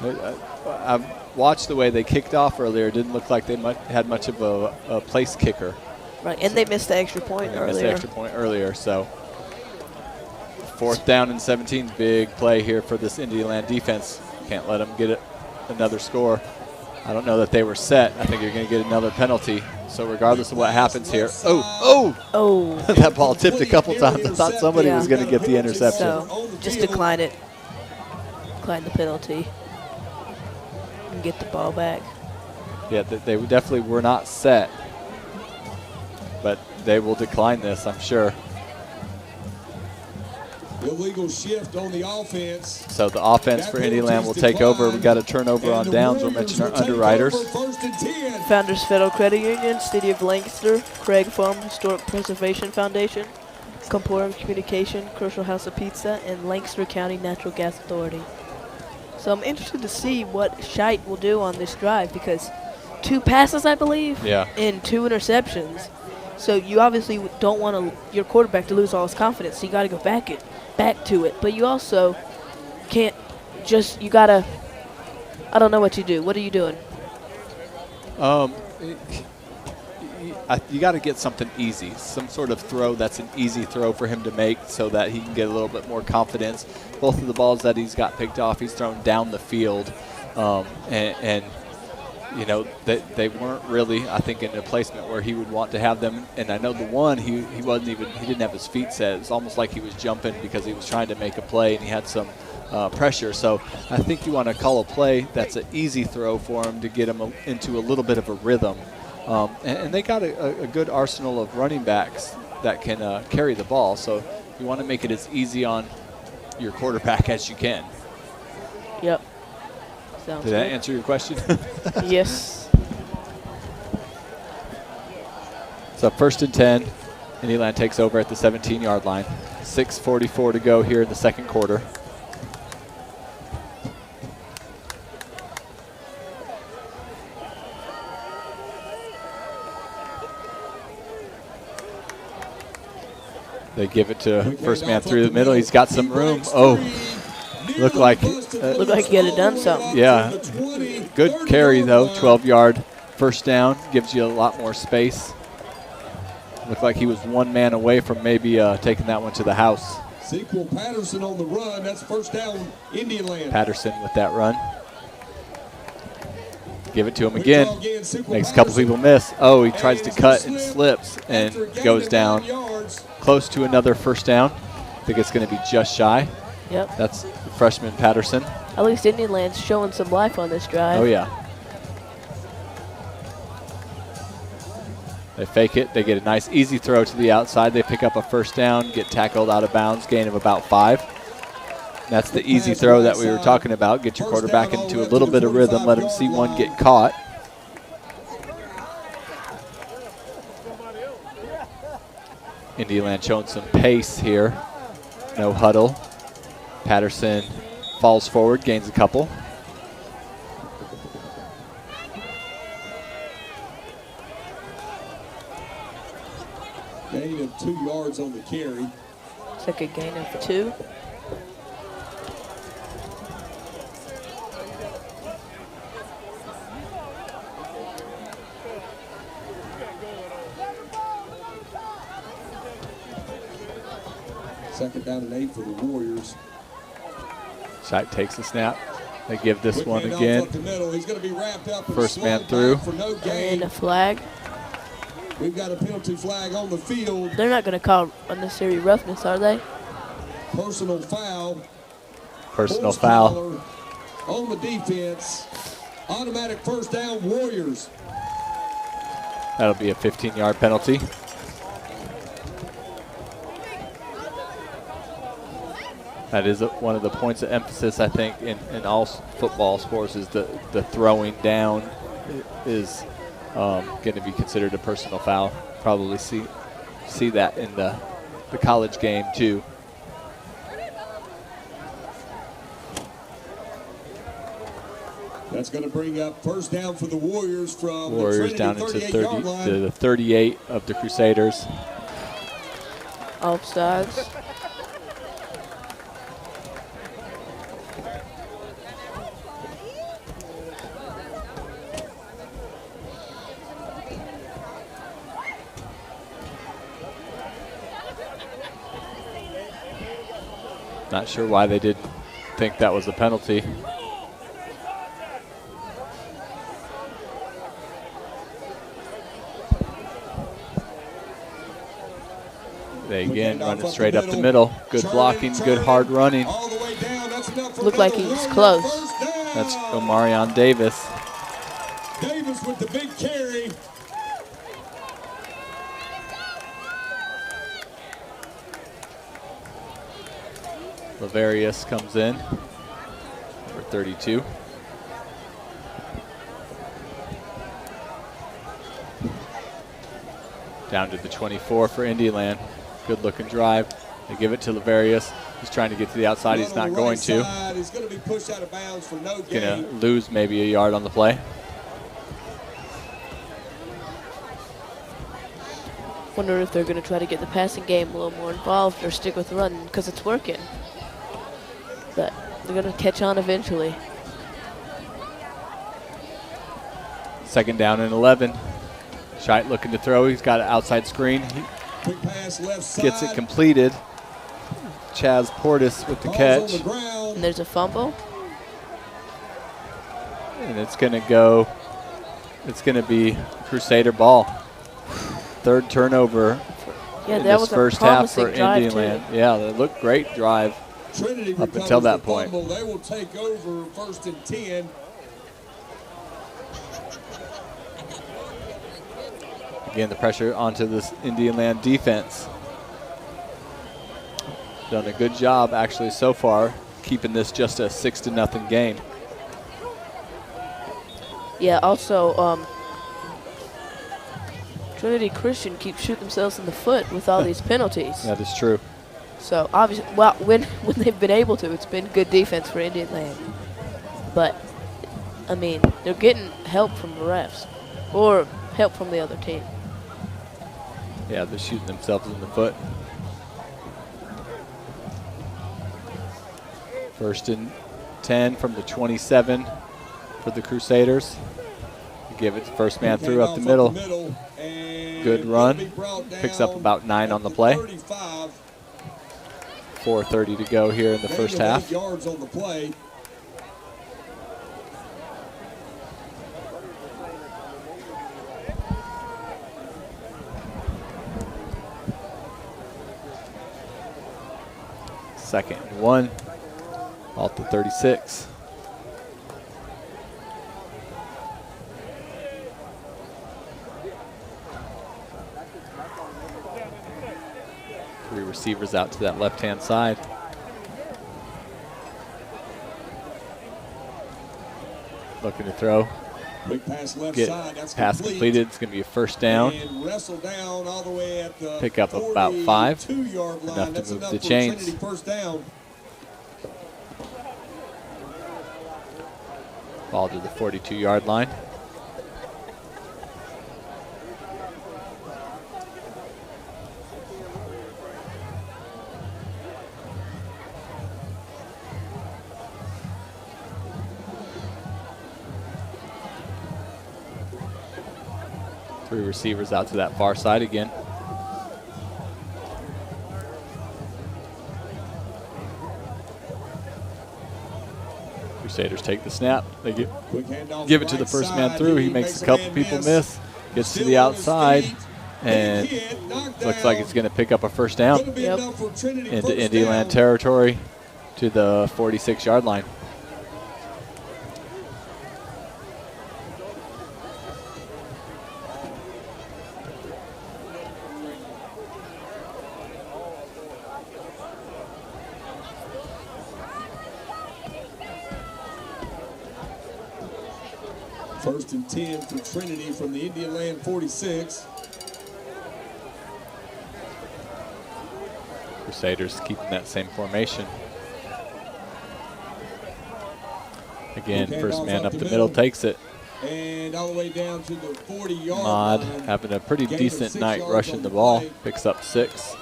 I watched the way they kicked off earlier. It didn't look like they had much of a place kicker. Right, and they missed the extra point earlier. Missed the extra point earlier, so 4th down and 17, big play here for this Indiana defense. Can't let them get another score. I don't know that they were set. I think you're going to get another penalty. So regardless of what happens here, oh! That ball tipped a couple times. I thought somebody was going to get the interception. So just decline it. Decline the penalty. And get the ball back. Yeah, they definitely were not set. But they will decline this, I'm sure. Illegal shift on the offense. So the offense for Indiana will take over. We got a turnover on downs. We'll mention our underwriters. Founders Federal Credit Union, City of Lancaster, Craig Farm Historic Preservation Foundation, Comporium Communication, Crucial House of Pizza, and Lancaster County Natural Gas Authority. So I'm interested to see what Scheit will do on this drive because 2 passes, I believe, and 2 interceptions. So you obviously don't want your quarterback to lose all his confidence. So you got to go back to it. But you also can't just, you got to, I don't know what you do. What are you doing? You got to get something easy, some sort of throw that's an easy throw for him to make so that he can get a little bit more confidence. Both of the balls that he's got picked off, he's thrown down the field. And you know, they weren't really, I think, in a placement where he would want to have them. And I know the one, he didn't have his feet set. It's almost like he was jumping because he was trying to make a play and he had some pressure. So I think you want to call a play that's an easy throw for him to get him into a little bit of a rhythm. And they got a good arsenal of running backs that can carry the ball. So you want to make it as easy on your quarterback as you can. Yep. Sounds Did that answer your question? Yes. So 1st and 10. Indiana takes over at the 17-yard line. 6:44 to go here in the second quarter. They give it to first man through the middle. He's got some room. Oh, looked like he could have done something. Yeah, good carry though. 12-yard first down gives you a lot more space. Looked like he was one man away from maybe taking that one to the house. Sequel Patterson on the run. That's first down, Indian Land. Patterson with that run. Give it to him again. Makes a couple people miss. Oh, he tries to cut and slips and goes down. Close to another first down. I think it's going to be just shy. Yep. That's the freshman Patterson. At least Indian Land's showing some life on this drive. Oh, yeah. They fake it. They get a nice, easy throw to the outside. They pick up a first down, get tackled out of bounds, gain of about 5. That's the easy throw that we were talking about. Get your quarterback into a little bit of rhythm. Let him see one get caught. Indian Land showing some pace here. No huddle. Patterson falls forward, gains a couple. Gain of 2 yards on the carry. It's like a gain of 2. Second down and 8 for the Warriors. Shite takes the snap. They give this one again. He's going to be wrapped up. First man through. For no gain. And a flag. We've got a penalty flag on the field. They're not going to call unnecessary roughness, are they? Personal foul. Personal foul. On the defense. Automatic first down, Warriors. That'll be a 15-yard penalty. That is one of the points of emphasis, I think, in all football sports is the throwing down is going to be considered a personal foul. Probably see that in the college game, too. That's going to bring up first down for the Warriors from Warriors the down Trinity into 38-yard line. the 38 of the Crusaders. Offsides. Not sure why they did think that was a penalty. They again run it straight up the middle. Good blocking, good hard running. Looked like he was close. That's Omarion Davis. Davis with the big carry. Laverius comes in for 32. Down to the 24 for Indian Land. Good looking drive. They give it to Laverius. He's trying to get to the outside. He's not going to. He's going to be pushed out of bounds for no gain. Going to lose maybe a yard on the play. Wonder if they're going to try to get the passing game a little more involved or stick with running because it's working. But they're going to catch on eventually. Second down and 11. Shite looking to throw. He's got an outside screen. He Quick pass left side. gets it completed. Chaz Portis with the catch. And there's a fumble. And it's going to go, it's going to be Crusader ball. Third turnover in that this was first a half for promising drive, Indian Land. Yeah, they looked great drive Trinity up until that point. Fumble. They will take over first and 10. Again, the pressure onto this Indian Land defense. Done a good job actually so far, keeping this just a 6-0 game. Yeah, also, Trinity Christian keeps shooting themselves in the foot with all these penalties. That is true. So, obviously, well, when they've been able to, it's been good defense for Indian Land. But, I mean, they're getting help from the refs or help from the other team. Yeah, they're shooting themselves in the foot. First and 10 from the 27 for the Crusaders. Give it to first man through up the middle. Good run. Picks up about 9 on the play. 4:30 to go here in the first half. Yards on the play. Second and 1. Ball to 36. Three receivers out to that left-hand side. Looking to throw. Quick pass left Get side. That's pass completed. It's going to be a first down. And wrestle down all the way at the Pick up about 5. 42-yard line. Enough That's to move enough the for chains. Trinity first down. Ball to the 42-yard line. Three receivers out to that far side again. Crusaders take the snap. They give it to the first man through. He makes a couple people miss. Gets to the outside and looks like it's going to pick up a first down into Indyland territory to the 46-yard line. First and 10 for Trinity from the Indian 46. Crusaders keeping that same formation. Again, first man up the middle takes it. And all the way down to the 40-yard Mod line. having a pretty Gain of decent 6 night yards rushing on the the ball. play. Picks up 6.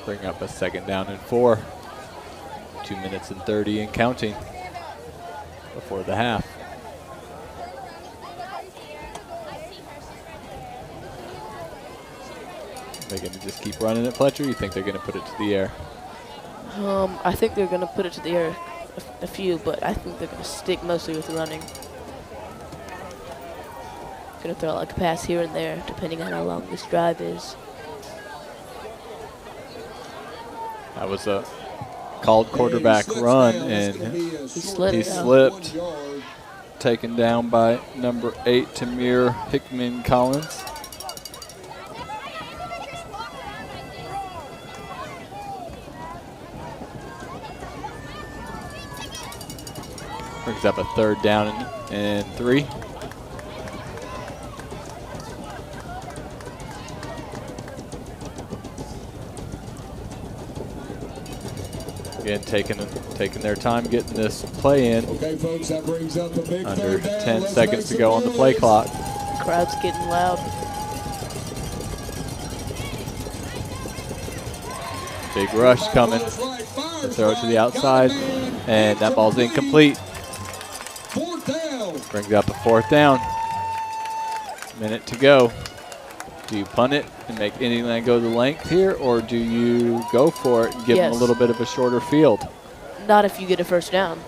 Bring up a second down and 4. 2 minutes and 30 and counting before the half. They're going to just keep running it, Fletcher? You think they're going to put it to the air? I think they're going to put it to the air a few, but I think they're going to stick mostly with running. Going to throw like a pass here and there, depending on how long this drive is. That was a called quarterback run, and He slid he it out. slipped. Taken down by number 8, Tamir Hickman Collins. Brings up a third down and 3. Again, taking their time getting this play in. Okay, folks, that brings up a big Under third down. 10 Let's seconds make to some go on the play noise. clock. Crowd's getting loud. Big rush coming. Fires right, fires Throw it to the right, outside, got a man, and that ball's incomplete. Fourth down. Brings up a 4th down. Minute to go. Do you punt it and make Indiana go the length here, or do you go for it and give them a Yes. little bit of a shorter field? Not if you get a first down.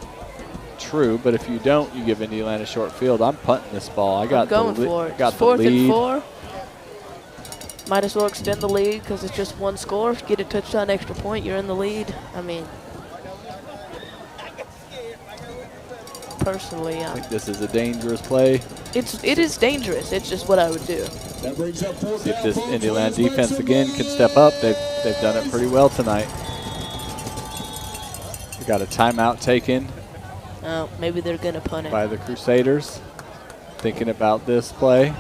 True, but if you don't, you give Indiana a short field. I'm punting this ball. I got I'm going the for it. got It's the 4th lead. and 4. Might as well extend the lead because it's just one score. Get a touchdown, extra point, you're in the lead. I mean, personally, I think this is a dangerous play. it is dangerous. It's just what I would do. That brings up fourth If down, this folks. Indiana Let's make defense some again can noise. step up, they've done it pretty well tonight. We got a timeout taken Maybe they're gonna punt it. by the Crusaders. Thinking about this play.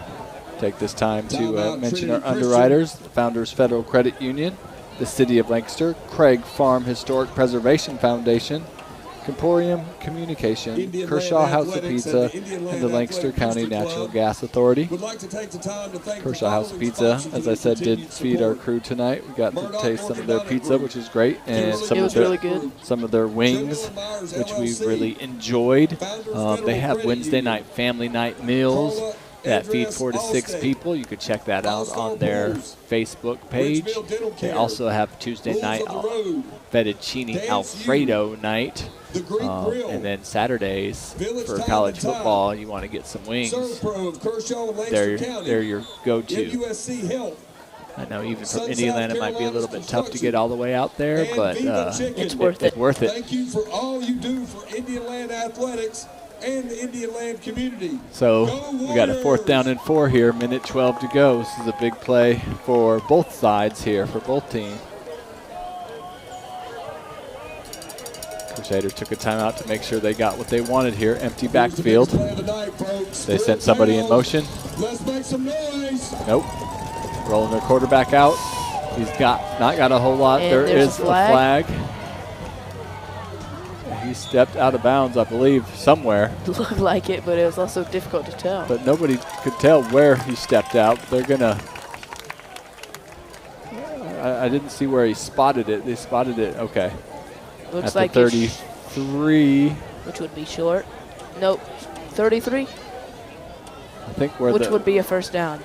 Take this time to Timeout, mention our Trinity underwriters, Founders Federal Credit Union, the City of Lancaster, Craig Farm Historic Preservation Foundation, Emporium Communication, Indian Kershaw Land House of Athletics Pizza, and the Indian and the Land Lancaster Athletic County Booster Natural Club Gas Authority. would like to take the time to thank Kershaw the House of following Pizza, sponsors as for I their said, did continued feed our support. crew tonight. We got to Murdoch taste some of their Orthodontic pizza, Group, which is great, and Kimberly some It of was their really good. some of their wings, General Myers which we LLC, really enjoyed. Founders They Federal have Credit Wednesday Union, night family night meals Carla that feed Andress 4 to 6 Allstate, people. You could check that out All-Star on their Bowls, Facebook page. Ridgeville Dental They Care, also have Tuesday Rules night of the Road, fettuccine Dance Alfredo night. The Greek Grill, And then Saturdays Village for Time college and Time, football, you want to get some wings. ServPro of Kershaw and Lancaster County, They're your go-to. MUSC Health, I know even from South Indiana it might be a little bit tough to Construction, get all the way out there, and but Viva Chicken. It's worth it's it. worth it. Thank you for all you do for Indian Land Athletics and the Indian Land community. So Go we got a 4th down and 4 here, minute 12 to go. This is a big play for both sides here, for both teams. Crusaders took a timeout to make sure they got what they wanted here. Empty backfield. They sent somebody in motion. Let's make some noise. Nope. Rolling their quarterback out. He's not got a whole lot. And There there's is a a flag. flag. He stepped out of bounds, I believe, somewhere. Looked like it, but it was also difficult to tell. But nobody could tell where he stepped out. They're going to... I didn't see where he spotted it. They spotted it. Okay. Looks At like the it's 33. which would be short. Nope. 33, I think where which the... would be a first down.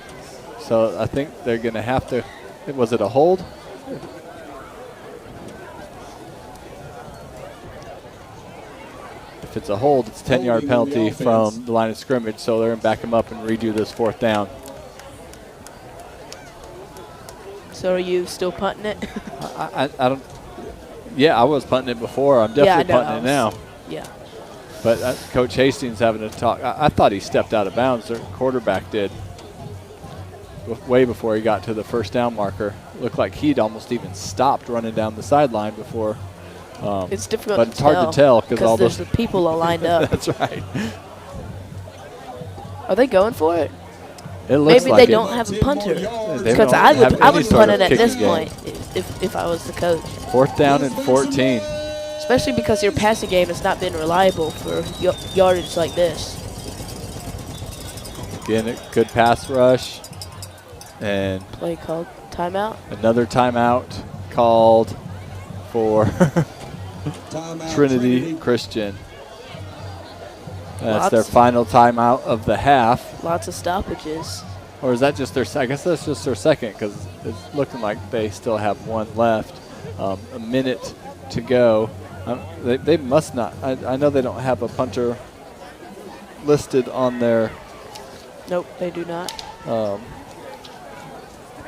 So I think they're going to have to... Was it a hold? If it's a hold, it's a 10-yard Holding penalty the offense. from the line of scrimmage, so they're going to back him up and redo this 4th down. So are you still punting it? I don't... Yeah, I was punting it before. I'm definitely I know, punting it now. Yeah. But Coach Hastings having a talk. I thought he stepped out of bounds. Their quarterback did. Way before he got to the first down marker. Looked like he'd almost even stopped running down the sideline before. It's difficult But to it's hard to tell because all there's those. the people all lined up. That's right. Are they going for it? It looks Maybe like they it. don't have a punter. They Because don't I have would any sort punt of it at kicking this game. point if I was the coach. 4th down and 14. Especially because your passing game has not been reliable for yardage like this. Again, a good pass rush. And Play called timeout. another timeout called for Timeout, Trinity Christian. That's Lots. their final timeout of the half. Lots of stoppages. Or is that just their second? I guess that's just their second because it's looking like they still have one left. A minute to go. They must not. I know they don't have a punter listed on their. Nope, they do not.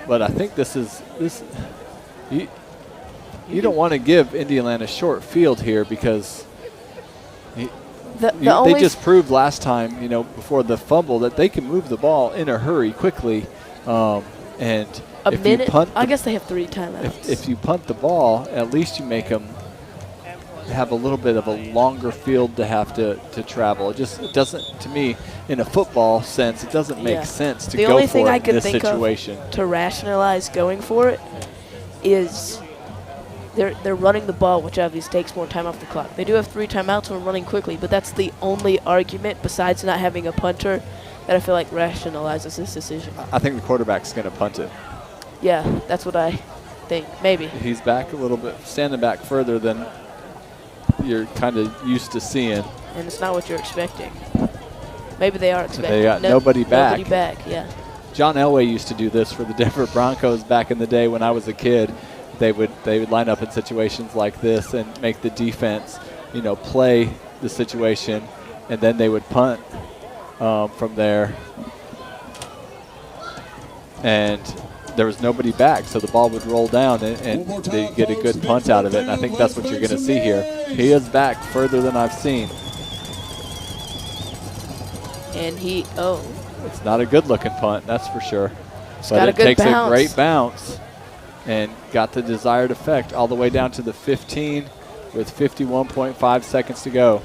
But I think this. You don't want to give Indiana a short field here because they just proved last time, before the fumble that they can move the ball in a hurry quickly. And a if minute. you punt I guess they have 3 timeouts. if you punt the ball, at least you make them have a little bit of a longer field to have to travel. It doesn't, to me, in a football sense, it doesn't make sense to the go only for thing it I in can this think situation. of to rationalize going for it is they're running the ball, which obviously takes more time off the clock. They do have 3 timeouts when running quickly, but that's the only argument besides not having a punter that I feel like rationalizes this decision. I think the quarterback's going to punt it. Yeah, that's what I think. Maybe. He's back a little bit, standing back further than you're kind of used to seeing. And it's not what you're expecting. Maybe they are expecting. They got nobody back. Nobody back, yeah. John Elway used to do this for the Denver Broncos back in the day when I was a kid. They would line up in situations like this and make the defense, play the situation, and then they would punt from there. And there was nobody back, so the ball would roll down and they get a good punt out of it. And I think that's what you're going to see here. He is back further than I've seen. And It's not a good-looking punt, that's for sure. But it takes a great bounce and got the desired effect all the way down to the 15 with 51.5 seconds to go.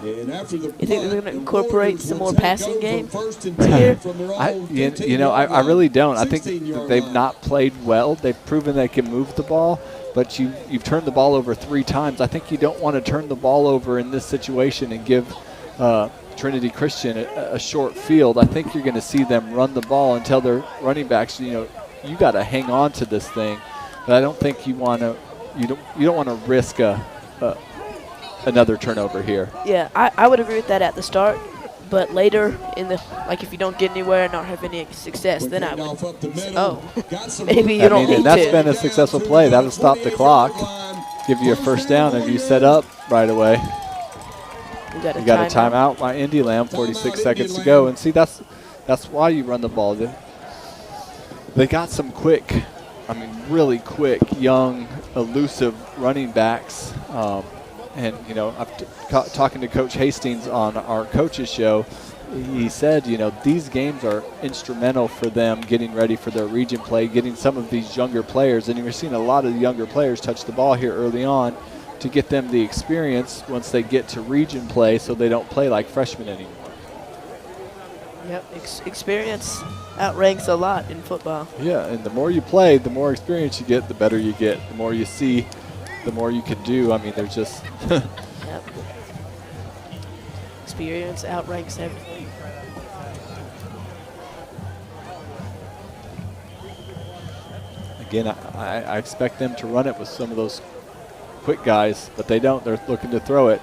And after the You think they're going to punt, the incorporate Warriors some will more take passing over game first and here? 10 from their own 15 You know, I yard really line, don't. I think 16-yard they've line. not played well. They've proven they can move the ball, but you've turned the ball over 3 times. I think you don't want to turn the ball over in this situation and give Trinity Christian a short field. I think you're going to see them run the ball until their running backs, you got to hang on to this thing. But I don't think you want to. You don't want to risk another turnover here. Yeah, I would agree with that at the start, but later in the if you don't get anywhere and not have any success, then I would. Maybe you don't need and that's to. been a successful play. That'll stop the clock, give you a first down if you set up right away. You got a timeout by Indy Lamb, 46 seconds to go. And see, that's why you run the ball. They got some quick, really quick, young, elusive running backs. And, talking to Coach Hastings on our coaches show, he said, these games are instrumental for them getting ready for their region play, getting some of these younger players. And you're seeing a lot of the younger players touch the ball here early on to get them the experience once they get to region play so they don't play like freshmen anymore. Yep, experience outranks a lot in football. Yeah, and the more you play, the more experience you get, the better you get. The more you see, the more you can do. There's just yep. Experience outranks everything. Again, I expect them to run it with some of those quick guys, but they don't. They're looking to throw it.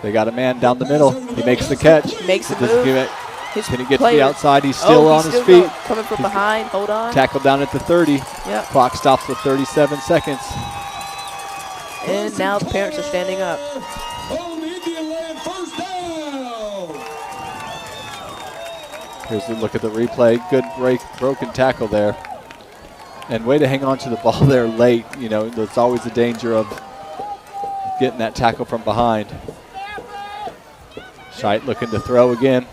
They got a man down the middle. He makes the catch. Makes the move. Can he get to the outside? He's still on his feet. Coming from behind. Hold on. Tackled down at the 30. Yep. Clock stops with 37 seconds. And now the parents are standing up. Here's a look at the replay. Good broken tackle there. And way to hang on to the ball there late. There's always a danger of getting that tackle from behind. Scheidt looking to throw again.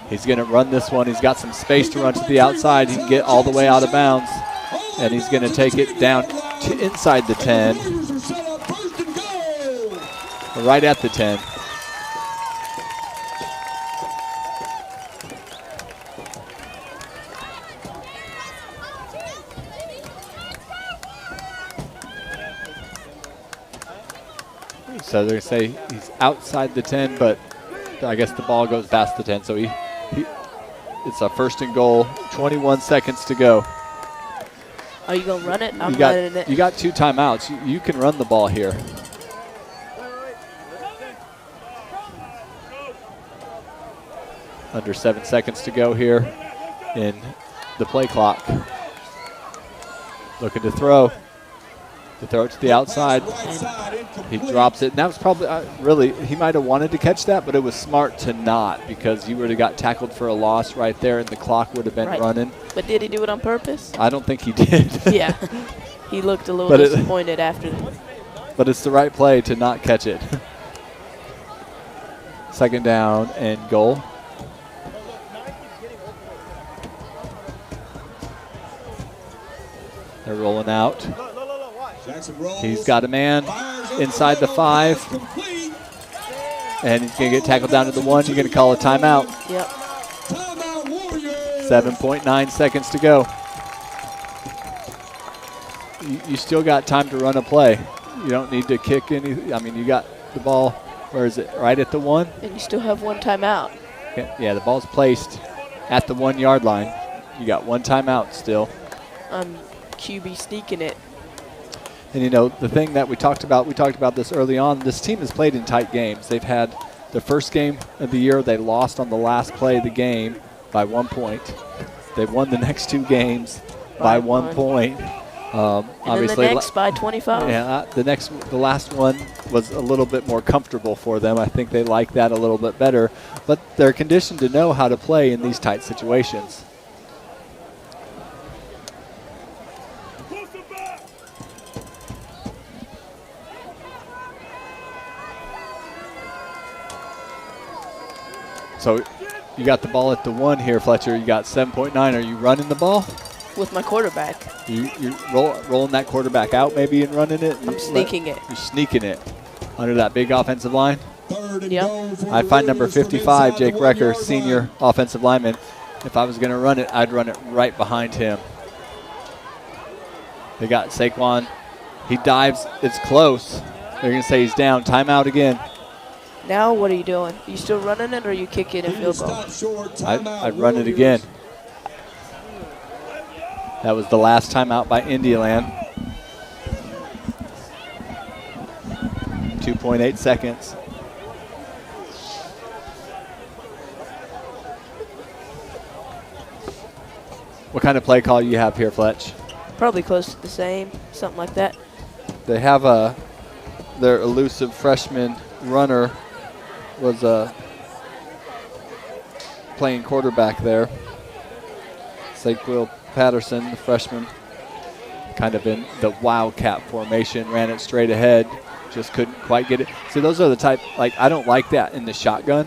He's going to run this one. He's got some space to run to the outside. He can get all the way out of bounds. And he's going to take it down to inside the 10. Right at the 10. So they're going to say he's outside the 10, but I guess the ball goes past the 10. So it's a first and goal, 21 seconds to go. Are you going to run it? I'm running it. You got 2 timeouts. You can run the ball here. Under 7 seconds to go here in the play clock. Looking to throw. To throw it to the outside. He drops it. And that was probably, he might have wanted to catch that, but it was smart to not because you would have got tackled for a loss right there and the clock would have been running. But did he do it on purpose? I don't think he did. Yeah. He looked a little disappointed after that. But it's the right play to not catch it. Second down and goal. They're rolling out. He's got a man inside the 5. And he's going to get tackled down to the 1. You're going to call a timeout. Yep. 7.9 seconds to go. You still got time to run a play. You don't need to kick any. You got the ball. Where is it? Right at the 1? And you still have 1 timeout. Yeah, the ball's placed at the 1 yard line. You got 1 timeout still. QB sneaking it. And the thing that we talked about this early on, this team has played in tight games. They've had the first game of the year, they lost on the last play of the game by 1 point. They've won the next 2 games by 1 point. Obviously, the next by 25. Yeah, the last one was a little bit more comfortable for them. I think they like that a little bit better. But they're conditioned to know how to play in these tight situations. So you got the ball at the 1 here, Fletcher. You got 7.9. Are you running the ball? With my quarterback. You're rolling that quarterback out maybe and running it? I'm sneaking it. You're sneaking it under that big offensive line? Third and Yep. goal for I the find number Warriors from 55, inside the Jake Recker, 1-yard senior line. offensive lineman. If I was going to run it, I'd run it right behind him. They got Saquon. He dives. It's close. They're going to say he's down. Timeout again. Now what are you doing? Are you still running it, or you kick it a He field was goal? stopped short. I'd Timeout, run it Warriors. again. That was the last timeout by Indialand. 2.8 seconds. What kind of play call you have here, Fletch? Probably close to the same, something like that. They have their elusive freshman runner was playing quarterback there. Saquil Patterson, the freshman, kind of in the wildcat formation, ran it straight ahead, just couldn't quite get it. See, those are the type, like, I don't like that in the shotgun.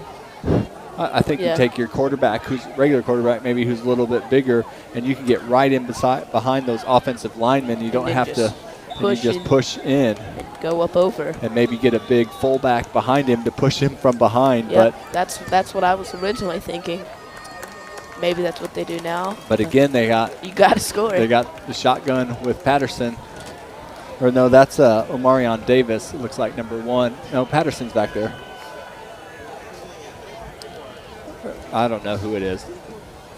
I think you take your quarterback, who's regular quarterback, maybe who's a little bit bigger, and you can get right in behind those offensive linemen. You don't have to push in and go up over, and maybe get a big fullback behind him to push him from behind. Yep, But that's what I was originally thinking. Maybe that's what they do now. But again, you got to score. They got the shotgun with Patterson. Or no, that's Omarion Davis. It looks like number 1. No, Patterson's back there. I don't know who it is.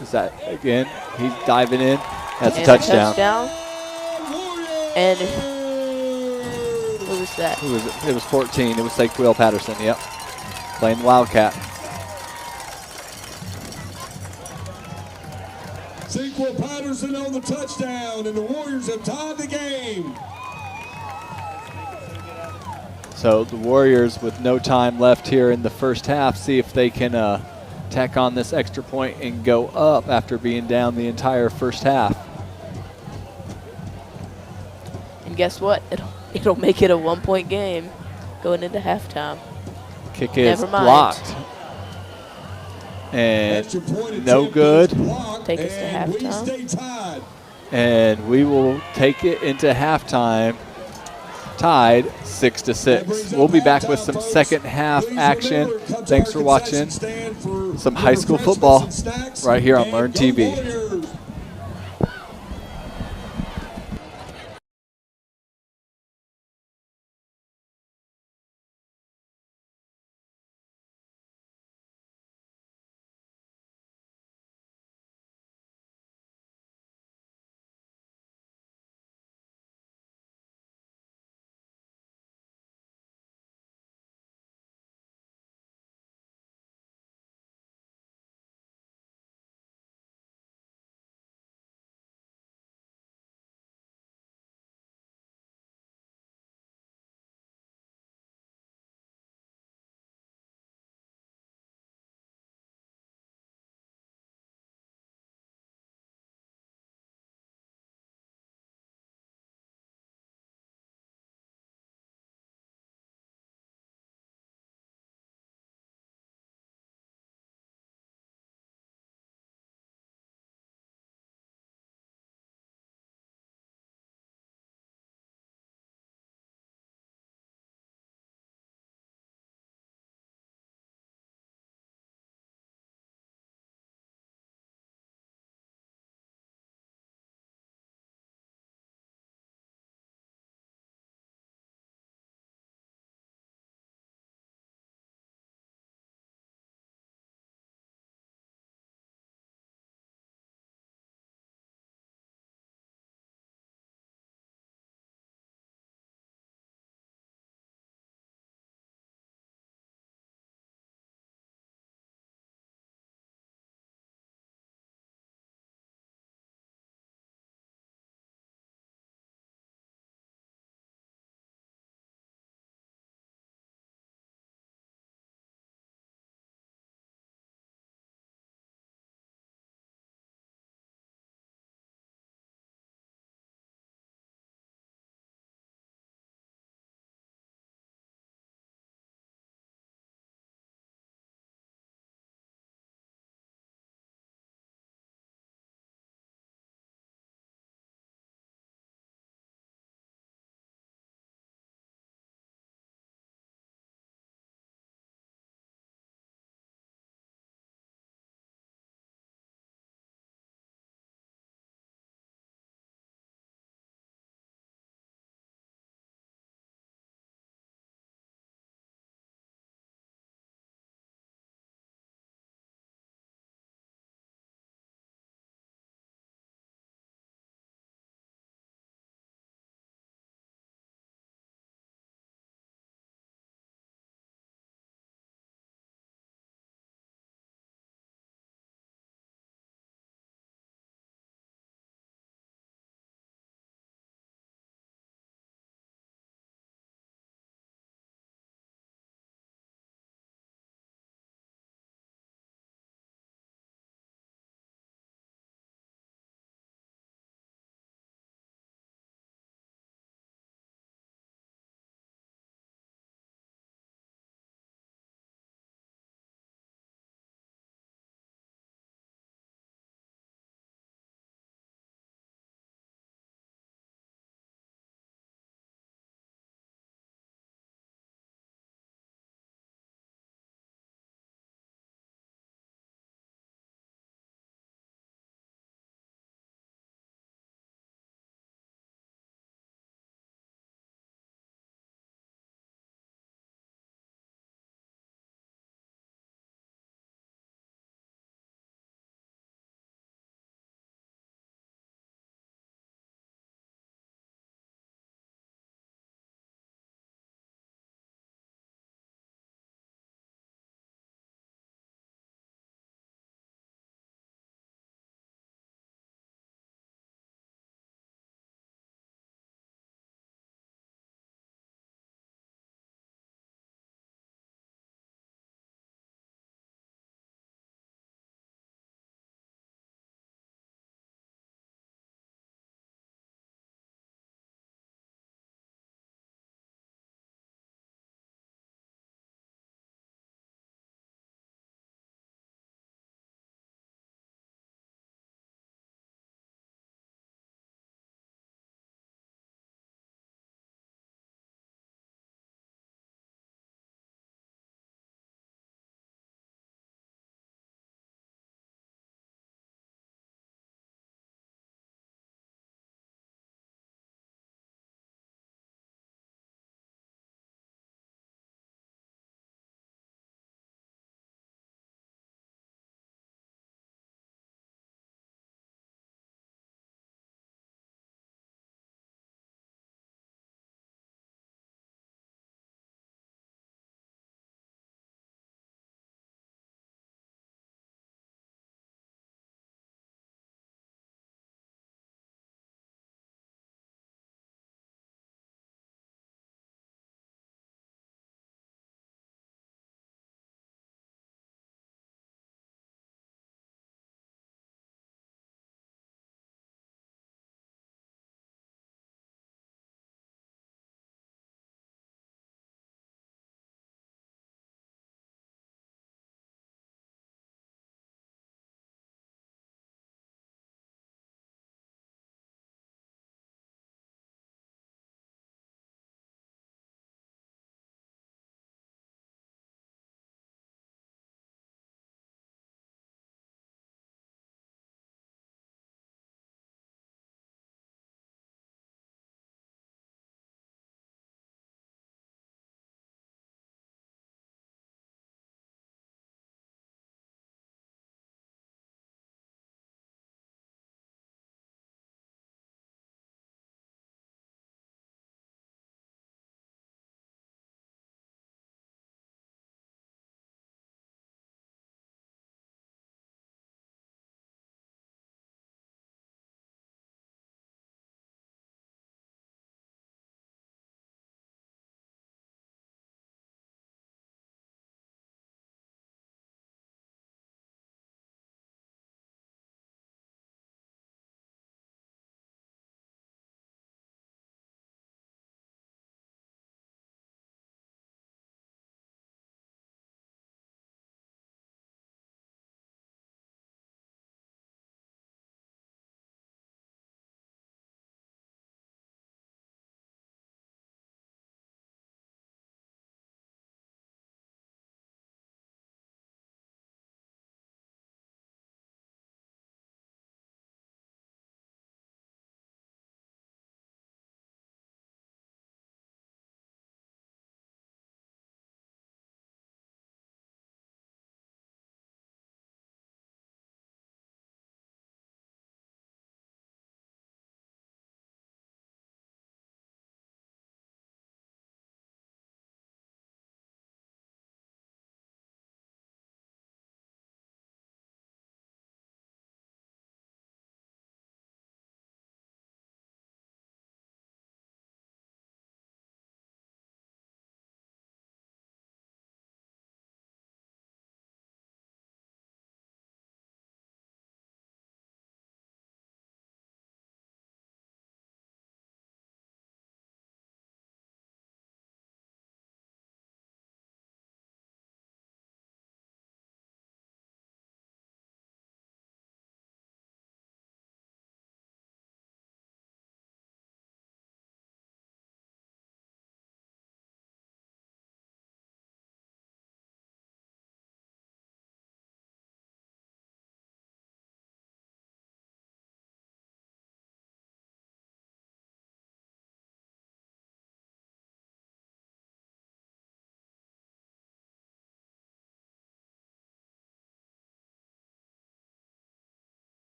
Is that again? He's diving in. That's a touchdown. And who was that? Who was it? It was 14. It was Saquil Patterson. Yep, playing Wildcat. Saquil Patterson on the touchdown, and the Warriors have tied the game. So the Warriors, with no time left here in the first half, see if they can tack on this extra point and go up after being down the entire first half. And guess what? It'll make it a 1-point game going into halftime. Kick is Never mind. blocked. And no good. Take us to halftime. We stay tied. And we will take it into halftime, tied 6-6. We'll be back with some second half action. Thanks for watching some high school football right here on Learn TV.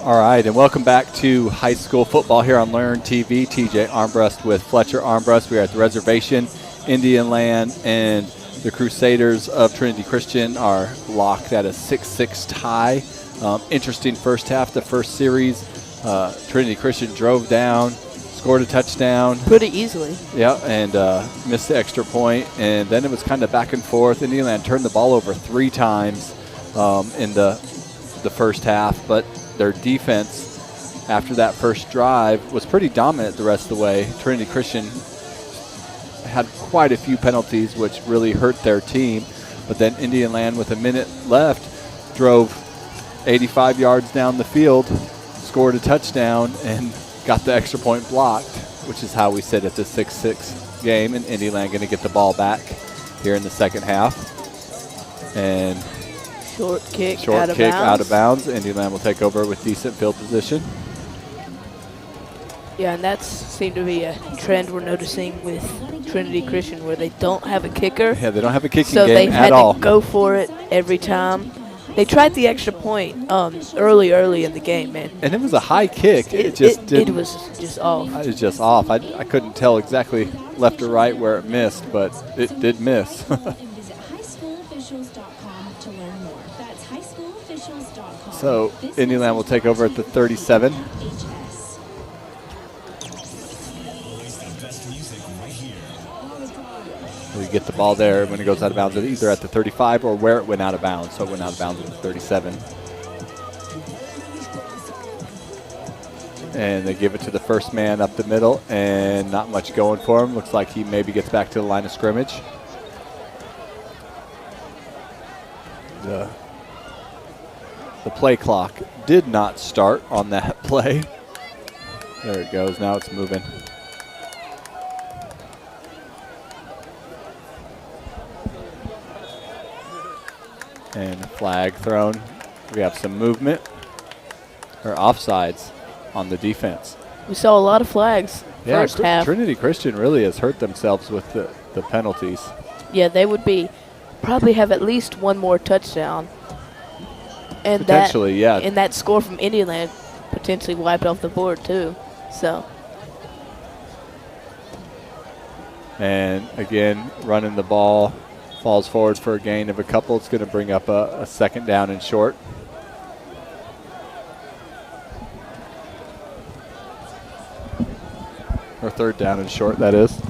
All right, and welcome back to high school football here on Learn TV. TJ Armbrust with Fletcher Armbrust. We are at the reservation, Indian Land, and the Crusaders of Trinity Christian are locked at a 6-6 tie. Interesting first half, the first series. Trinity Christian drove down, scored a touchdown. Pretty easily. Yeah, and missed the extra point. And then it was kind of back and forth. Indian Land turned the ball over 3 times in the first half, but their defense after that first drive was pretty dominant the rest of the way. Trinity Christian had quite a few penalties, which really hurt their team. But then Indian Land, with a minute left, drove 85 yards down the field, scored a touchdown, and got the extra point blocked, which is how we sit at the 6-6 game. And Indian Land going to get the ball back here in the second half. And short kick out of bounds. Indian Land will take over with decent field position. Yeah, and that seemed to be a trend we're noticing with Trinity Christian, where they don't have a kicker. Yeah, they don't have a kicking so game at all. So they had to go for it every time. They tried the extra point early in the game, man. And it was a high kick. It was just off. It was just off. I couldn't tell exactly left or right where it missed, but it did miss. So Indian Land will take over at the 37. We get the ball there when it goes out of bounds, either at the 35 or where it went out of bounds. So it went out of bounds at the 37. And they give it to the first man up the middle, and not much going for him. Looks like he maybe gets back to the line of scrimmage. The play clock did not start on that play. There it goes. Now it's moving. And a flag thrown. We have some movement, or offsides on the defense. We saw a lot of flags first half. Trinity Christian really has hurt themselves with the penalties. Yeah, they would probably have at least one more touchdown. And potentially, and that score from Indian Land potentially wiped off the board too. So. And again, running the ball, falls forward for a gain of a couple. It's going to bring up a second down and short. Or third down and short, that is.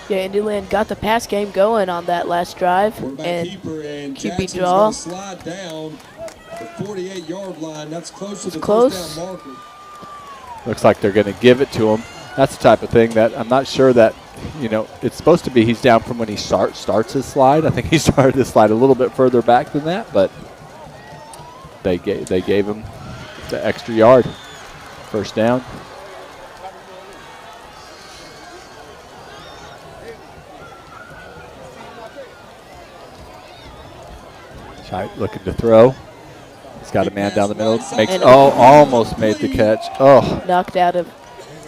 Yeah, Indian Land got the pass game going on that last drive, and QB draw. Slide down the 48-yard line. That's close to the first down marker. Looks like they're going to give it to him. That's the type of thing that I'm not sure that, it's supposed to be he's down from when he starts his slide. I think he started his slide a little bit further back than that, but they gave him the extra yard. First down. Shite looking to throw. He's got a man down the middle. Almost made the catch. Oh, knocked out of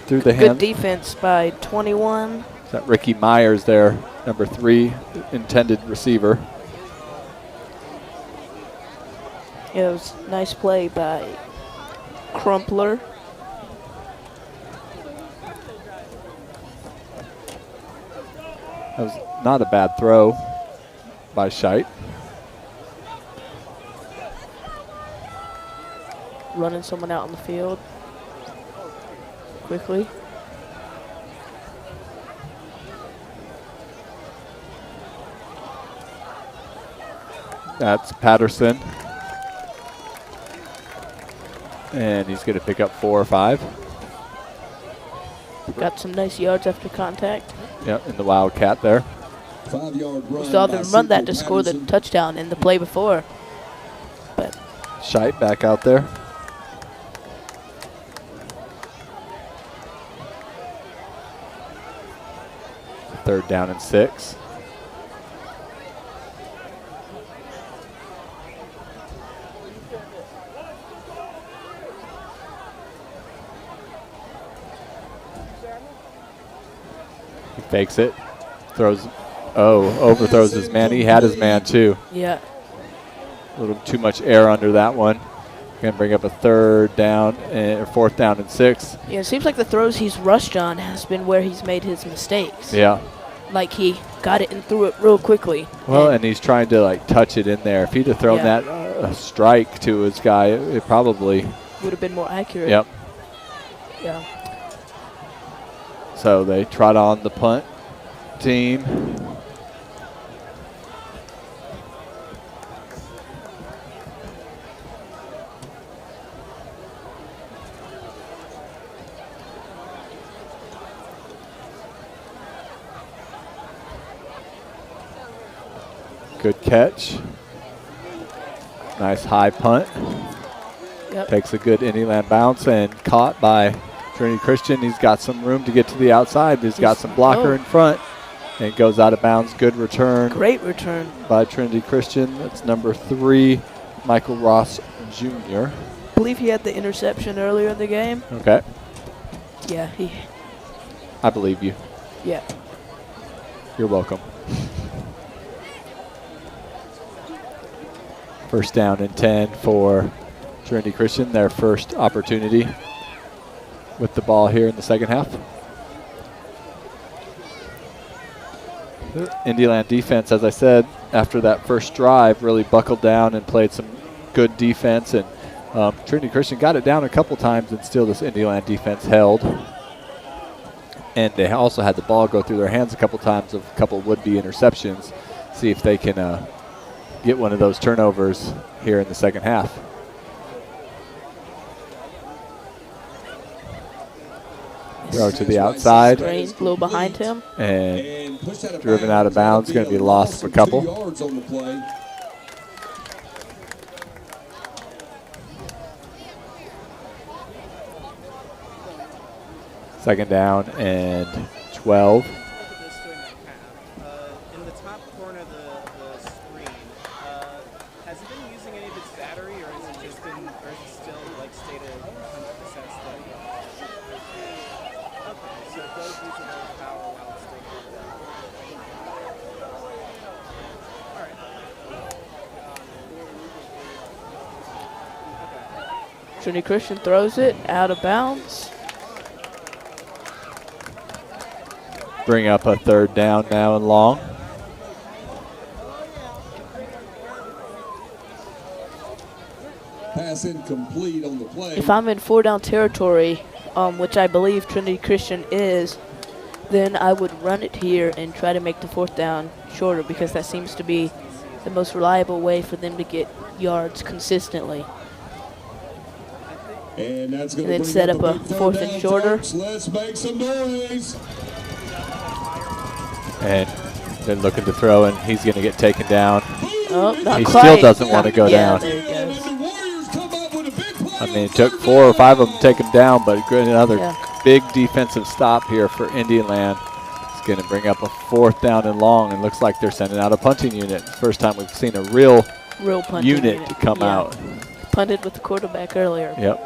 through the hand. Good defense by 21. Is that Ricky Myers there, number 3, intended receiver. It was a nice play by Crumpler. That was not a bad throw by Shite. Running someone out on the field quickly. That's Patterson. And he's going to pick up 4 or 5. Got some nice yards after contact. Yep, in the Wildcat there. 5-yard run. We saw them run that to score the touchdown in the play before. But Shite back out there. Third down and 6. He fakes it, throws Oh, overthrows his man. He had his man too. Yeah. A little too much air under that one. Going to bring up a fourth down and 6. Yeah, it seems like the throws he's rushed on has been where he's made his mistakes. Yeah. Like he got it and threw it real quickly. Well, and he's trying to like touch it in there. If he'd have thrown that strike to his guy, it probably would have been more accurate. Yep. Yeah. So they trot on the punt team. Good catch. Nice high punt. Yep. Takes a good Indiana bounce and caught by Trinity Christian. He's got some room to get to the outside. He's got some blocker in front. And it goes out of bounds. Good return. Great return. By Trinity Christian. That's number 3, Michael Ross Jr. I believe he had the interception earlier in the game. Okay. Yeah, I believe you. Yeah. You're welcome. First down and 10 for Trinity Christian, their first opportunity with the ball here in the second half. The Indiana defense, as I said, after that first drive, really buckled down and played some good defense. And Trinity Christian got it down a couple times, and still this Indiana defense held. And they also had the ball go through their hands a couple times of a couple would-be interceptions. See if they can get one of those turnovers here in the second half. Throw to the outside. Brain blew behind him. And driven out of bounds. Going to be a loss of a couple. Second down and 12. In the top corner of the screen, has it been using any of its battery, or is it still like stated 100% steady? Okay, so it does use a little power while it's still like that. All right. Trinity Christian throws it out of bounds. Bring up a third down now and long. Pass incomplete on the play. If I'm in 4-down territory, which I believe Trinity Christian is, then I would run it here and try to make the 4th down shorter, because that seems to be the most reliable way for them to get yards consistently. And that's going to then set up a 4th and shorter. Let's make some noise. And they're looking to throw, and he's going to get taken down. Oh, not he quite. still doesn't want to go down. There he goes. I mean, it took 4 or 5 of them to take him down, but another big defensive stop here for Indiana. It's going to bring up a 4th down and long, and looks like they're sending out a punting unit. First time we've seen a real punting unit come out. Punted with the quarterback earlier. Yep.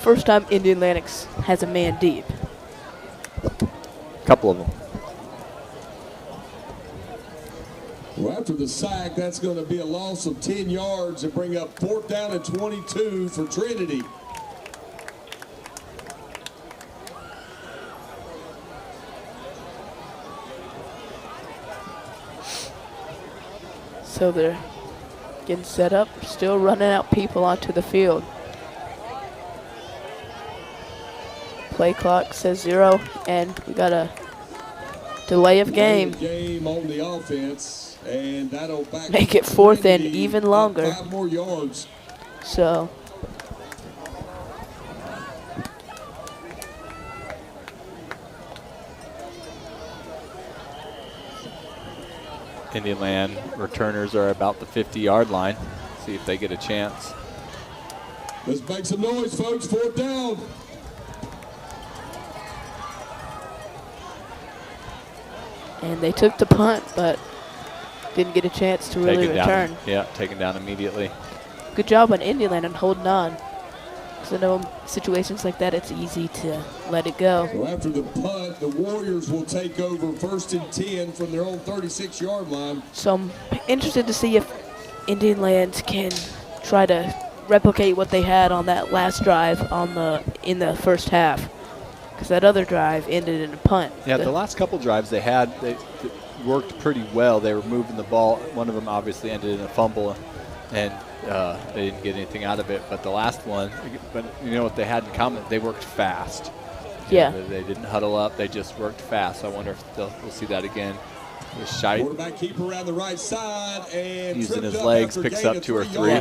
First time Indiana has a man deep. Couple of them. Well, after the sack, that's going to be a loss of 10 yards and bring up 4th down and 22 for Trinity. So they're getting set up, still running out people onto the field. Play clock says 0, and we got a delay of game. Game on the offense, and that'll make it 4th and even longer. 5 more yards. So Indiana returners are about the 50-yard line. See if they get a chance. Let's make some noise, folks. 4th down. And they took the punt, but didn't get a chance to really return. Yeah, taken down immediately. Good job on Indiana holding on. Because I know in situations like that, it's easy to let it go. So after the punt, the Warriors will take over 1st and 10 from their own 36-yard line. So I'm interested to see if Indian Land can try to replicate what they had on that last drive in the first half. Because that other drive ended in a punt. Yeah, the last couple drives they had, they worked pretty well. They were moving the ball. One of them obviously ended in a fumble, and they didn't get anything out of it. But the last one, but you know what they had in common? They worked fast. Yeah. They didn't huddle up. They just worked fast. I wonder if we'll see that again. With Scheidt Quarterback keeper around the right side and using his legs, picks up 2 or 3.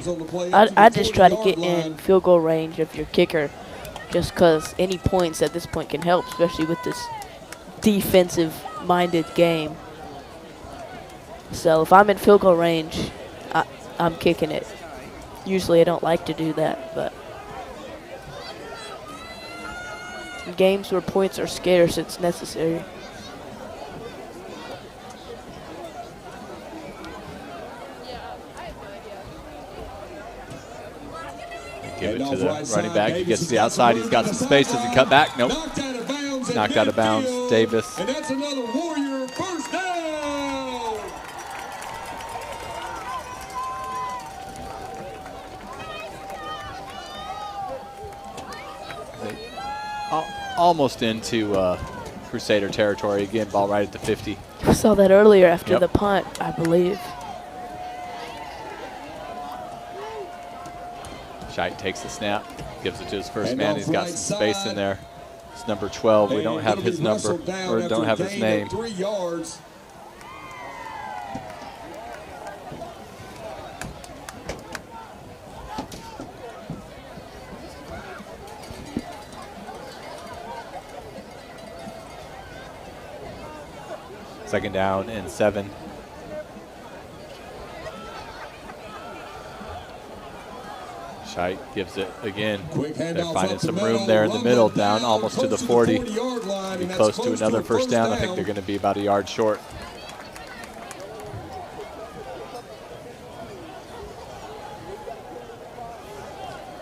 I just try to get in field goal range of your kicker, just because any points at this point can help, especially with this defensive-minded game. So if I'm in field goal range, I'm kicking it. Usually I don't like to do that, but in games where points are scarce, it's necessary. Give it to the running back. He gets to the outside. He's got some space. Does he cut back? Nope. Knocked out of bounds. Davis. And that's another Warrior first down. Almost into Crusader territory. Again, ball right at the 50. I saw that earlier after Yep. the punt, I believe. Scheidt takes the snap, gives it to his first And man. off He's got right some space side. in there. It's number 12. We And don't have it'll be his number, wrestled down or after don't have a his gain name. of 3 yards. Second down and 7. Scheidt gives it again. Quick They're handoff finding up the some middle. room there in the middle, Rumble down almost to the close 40. 40-yard line, Be and that's close to another a first down. I think they're going to be about a yard short.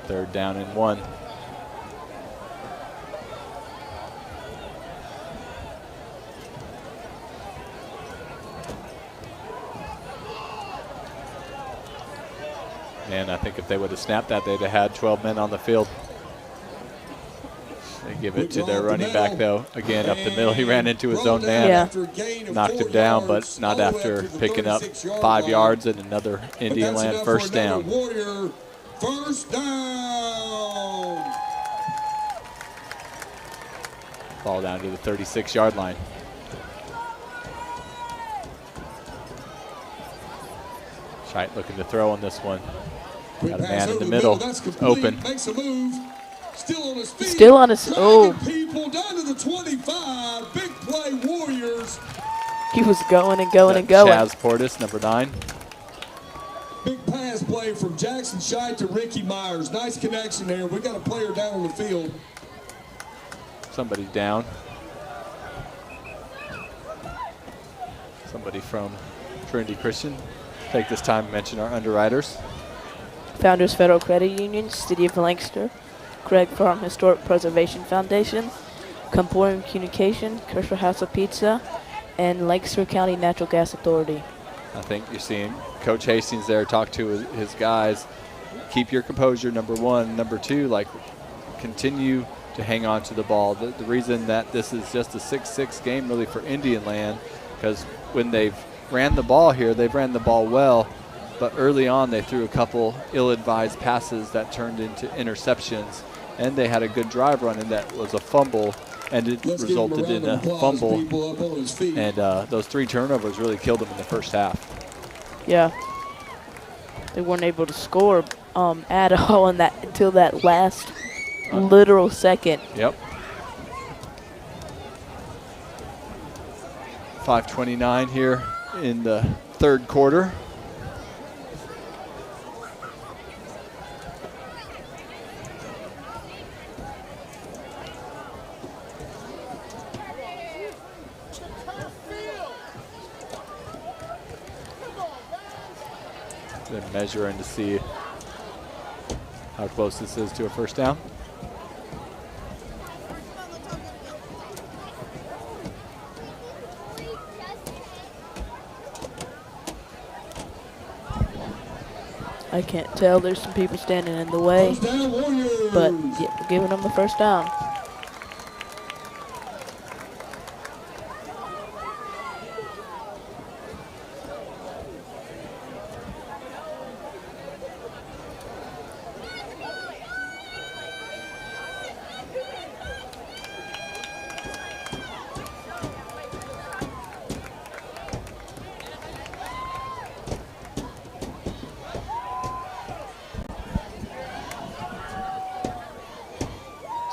Third down and 1. And I think if they would have snapped that, they'd have had 12 men on the field. They give it to their running back, though. Again, up the middle. He ran into his own man. Yeah. Knocked him down, but not after picking up 5 yards and another Indian Land first down. Warrior first down. Ball down to the 36-yard line. Scheidt looking to throw on this one. Quick Got a pass man in over the middle. That's complete. Open. Makes a move. Still on his feet. Still on his. Oh, Dragging people down to the 25. Big play Warriors. he was going and going and Got going. Chaz Portis, number 9. Big pass play from Jackson Scheidt to Ricky Myers. Nice connection there. We got a player down on the field. Somebody down. Somebody from Trinity Christian. Take this time to mention our underwriters. Founders Federal Credit Union, City of Lancaster, Craig Farm Historic Preservation Foundation, Comporium Communication, Kershaw House of Pizza, and Lancaster County Natural Gas Authority. I think you're seeing Coach Hastings there talk to his guys. Keep your composure, number 1. Number 2, like, continue to hang on to the ball. The reason that this is just a 6-6 game really for Indian Land, because when they've ran the ball here, they've ran the ball well, but early on they threw a couple ill-advised passes that turned into interceptions, and they had a good drive run, and that was a fumble, and it resulted in a fumble, and those 3 turnovers really killed them in the first half. Yeah. They weren't able to score at all in that until that last literal second. Yep. 5:29 here in the third quarter. They're measuring to see how close this is to a first down. I can't tell. There's some people standing in the way. First down, Warriors. But yeah, we're giving them the first down.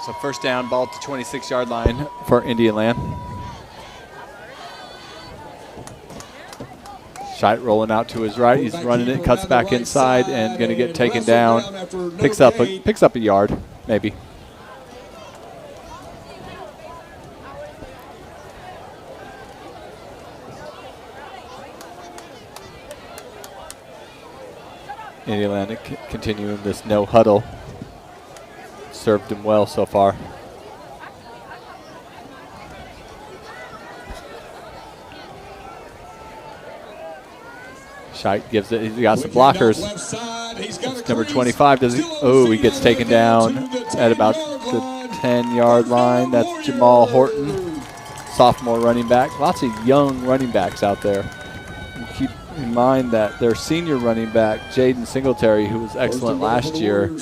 So first down, ball to 26-yard line for Indian Land. Scheit rolling out to his right. He's running it, cuts back inside, and going to get taken down. Picks up a yard, maybe. Indian Land continuing this no huddle. Served him well so far. Scheit gives it. He's got some blockers. It's number 25. Does he? Oh, he gets taken down at about the 10-yard line. That's Jamal Horton, sophomore running back. Lots of young running backs out there. And keep in mind that their senior running back, Jaden Singletary, who was excellent last year,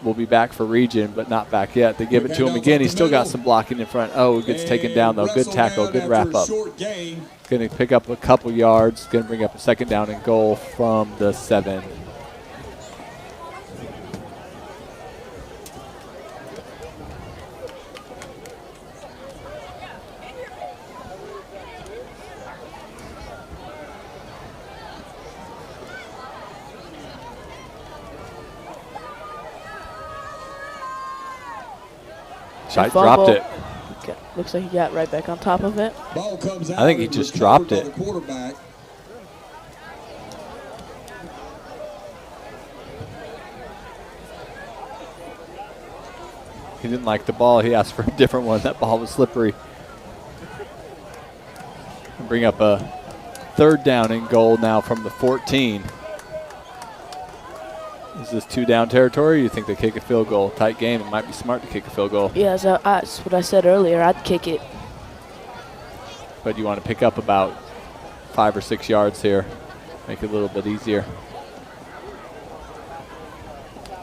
will be back for region, but not back yet. They give it to him again. He's still got some blocking in front. Oh, gets taken down, though. Good tackle, good wrap up. Going to pick up a couple yards. Going to bring up a second down and goal from the 7. Scheit dropped it. Okay. Looks like he got right back on top of it. Ball comes out. I think he just dropped it. He didn't like the ball. He asked for a different one. That ball was slippery. And bring up a third down and goal now from the 14. Is this 2-down territory, or you think they kick a field goal? Tight game. It might be smart to kick a field goal. Yeah, that's what I said earlier. I'd kick it. But you want to pick up about 5 or 6 yards here. Make it a little bit easier.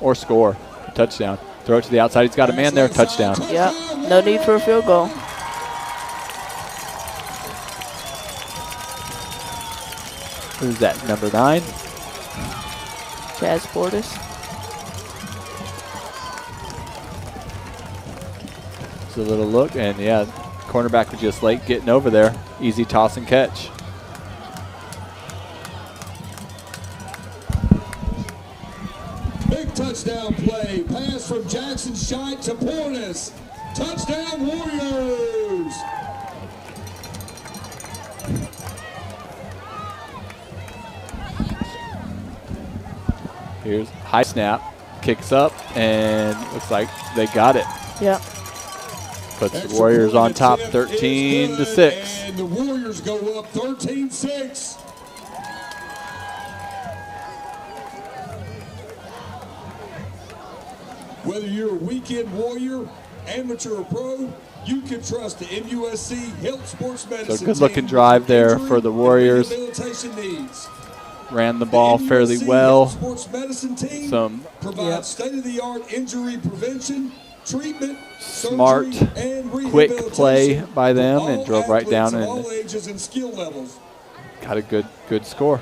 Or score a touchdown. Throw it to the outside. He's got a man there. Touchdown. Yeah, no need for a field goal. Who's that, number 9? Chaz Portis. It's a little look, and yeah, cornerback was just late getting over there. Easy toss and catch. Big touchdown play. Pass from Jackson Scheit to Portis. Touchdown Warriors. Here's high snap, kicks up, and looks like they got it. Yeah. Puts the Warriors on top 13-6. And the Warriors go up 13-6. Whether you're a weekend warrior, amateur or pro, you can trust the MUSC Health Sports Medicine. So good looking drive there for the Warriors. Rehabilitation needs. Ran the ball fairly well. Sports medicine team Some provides state-of-the-art injury prevention, treatment, smart, surgery, and quick play rehabilitation by them, for and all drove right down athletes of and all ages and skill levels, got a good score.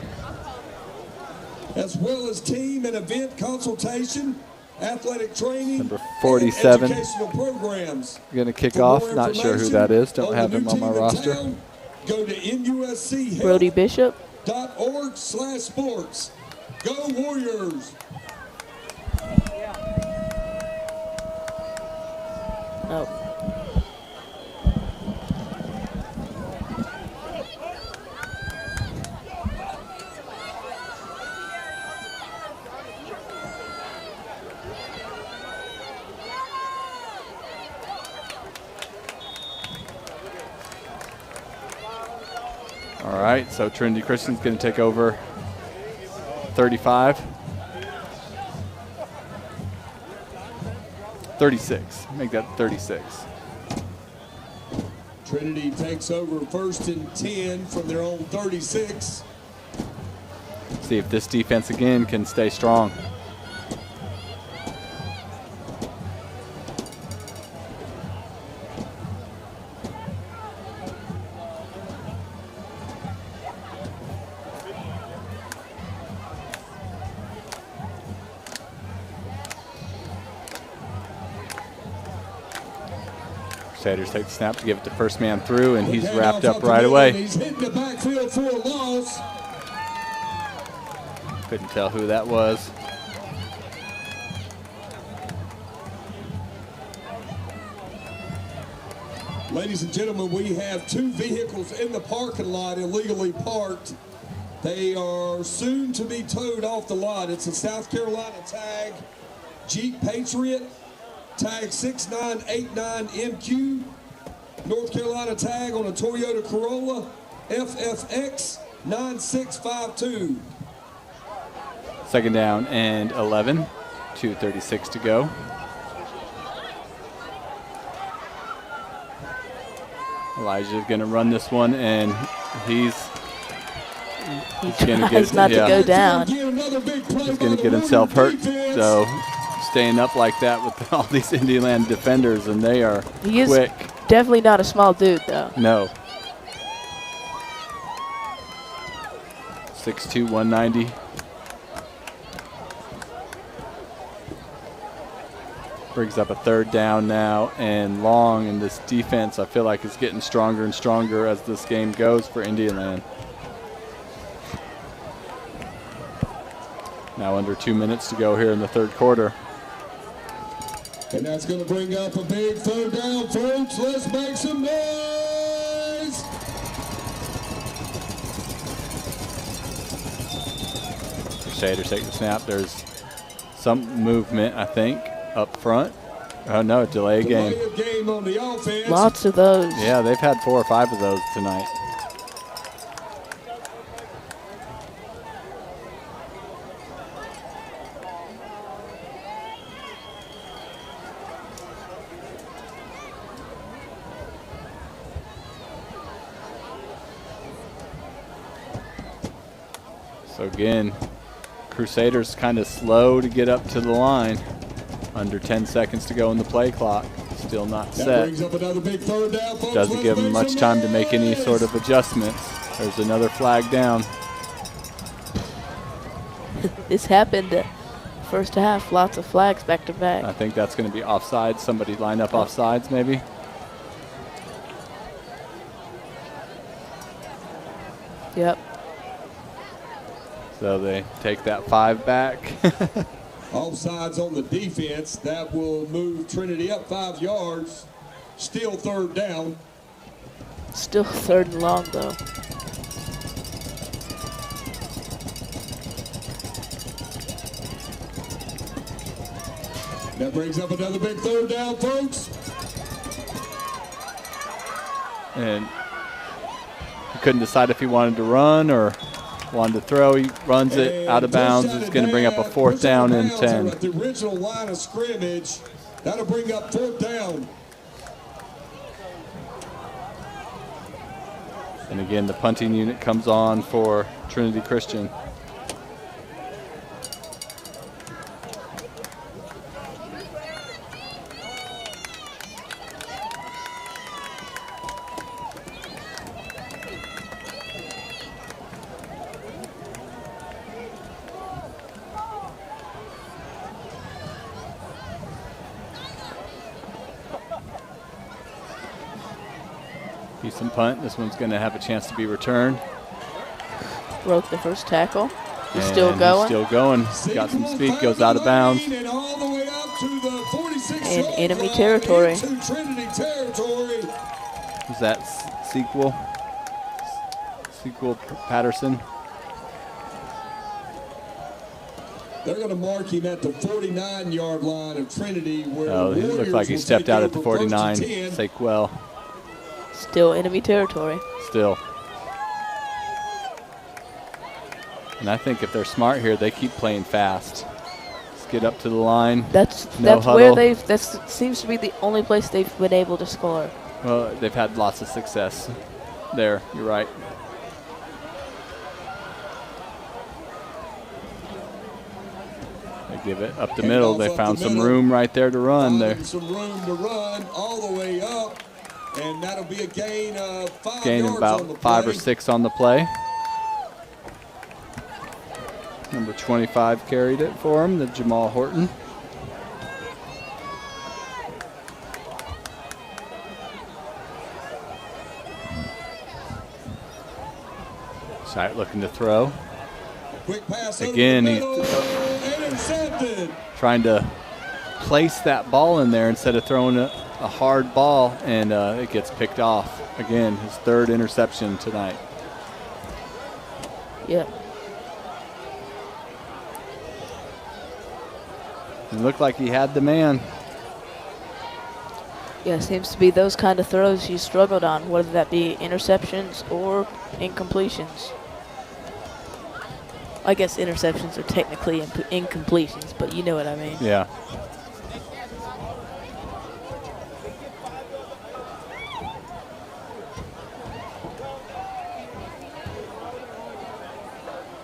as well as team and event consultation, athletic training, Number 47. and educational programs. Going to kick For off. more Not sure who information that is. Don't on have the him new on my team in roster. town, go to Brody Bishop. MUSCHealth.org/sports. Go Warriors! No. All right, so Trinity Christian's going to take over 35. 36. Make that 36. Trinity takes over 1st and 10 from their own 36. See if this defense again can stay strong. Crusaders take the snap to give it to first man through, and he's wrapped up right away. He's hitting the backfield for a loss. Couldn't tell who that was. Ladies and gentlemen, we have 2 vehicles in the parking lot illegally parked. They are soon to be towed off the lot. It's a South Carolina tag Jeep Patriot, tag 6989MQ. North Carolina tag on a Toyota Corolla, FFX 9652. Second down and 11. 2:36 to go. Elijah's going to run this one, and he's going to get not to go down. He's going to get himself hurt. So staying up like that with all these Indian defenders, and they are quick. Definitely not a small dude, though. No. 6'2", 190. Brings up a third down now and long, and this defense I feel like is getting stronger and stronger as this game goes for Indian. Now under 2 minutes to go here in the third quarter. And that's going to bring up a big third down, folks. Let's make some noise. Crusaders take the snap. There's some movement, I think, up front. Oh, no, delay game. On the offense. Lots of those. Yeah, they've had 4 or 5 of those tonight. So again, Crusaders kind of slow to get up to the line. Under 10 seconds to go in the play clock. Still not set. Brings up another big third down, folks. Doesn't give them much time to make any sort of adjustments. There's another flag down. This happened first half. Lots of flags back to back. I think that's going to be offsides. Somebody line up offsides maybe. Yep. So they take that 5 back. Offsides on the defense. That will move Trinity up 5 yards. Still third down. Still third and long, though. That brings up another big third down, folks. And he couldn't decide if he wanted to run or wanted to throw. He runs it out of bounds. It's going to bring up a 4th down and 10. At the original line of scrimmage, that'll bring up 4th down. And again, the punting unit comes on for Trinity Christian. Decent punt. This one's going to have a chance to be returned. Broke the first tackle. He's And still going. He's still going. Got some speed. Goes out of bounds. And all the way up to the 46 In enemy territory. into Trinity territory. Is that Sequel Patterson? They're going to mark him at the 49-yard line of Trinity. Where Oh, he looked like he stepped out at the 49. Sequel. Still enemy territory. Still. And I think if they're smart here, they keep playing fast. get up to the line. That's No where huddle. that seems to be the only place they've been able to score. Well, they've had lots of success there. You're right. They give it up the middle. They found some room right there to run there. Some room to run all the way up, and that'll be a gain of 5 Gain yards about on the 5 or play. 6 on the play. Number 25 carried it for him, the Jamal Horton. Sight looking to throw. Quick pass Again, over the middle, intercepted. Trying to place that ball in there instead of throwing a hard ball, and it gets picked off. Again, his 3rd interception tonight. Yeah. It looked like he had the man. Yeah, seems to be those kind of throws he struggled on, whether that be interceptions or incompletions. I guess interceptions are technically incompletions, but you know what I mean. Yeah.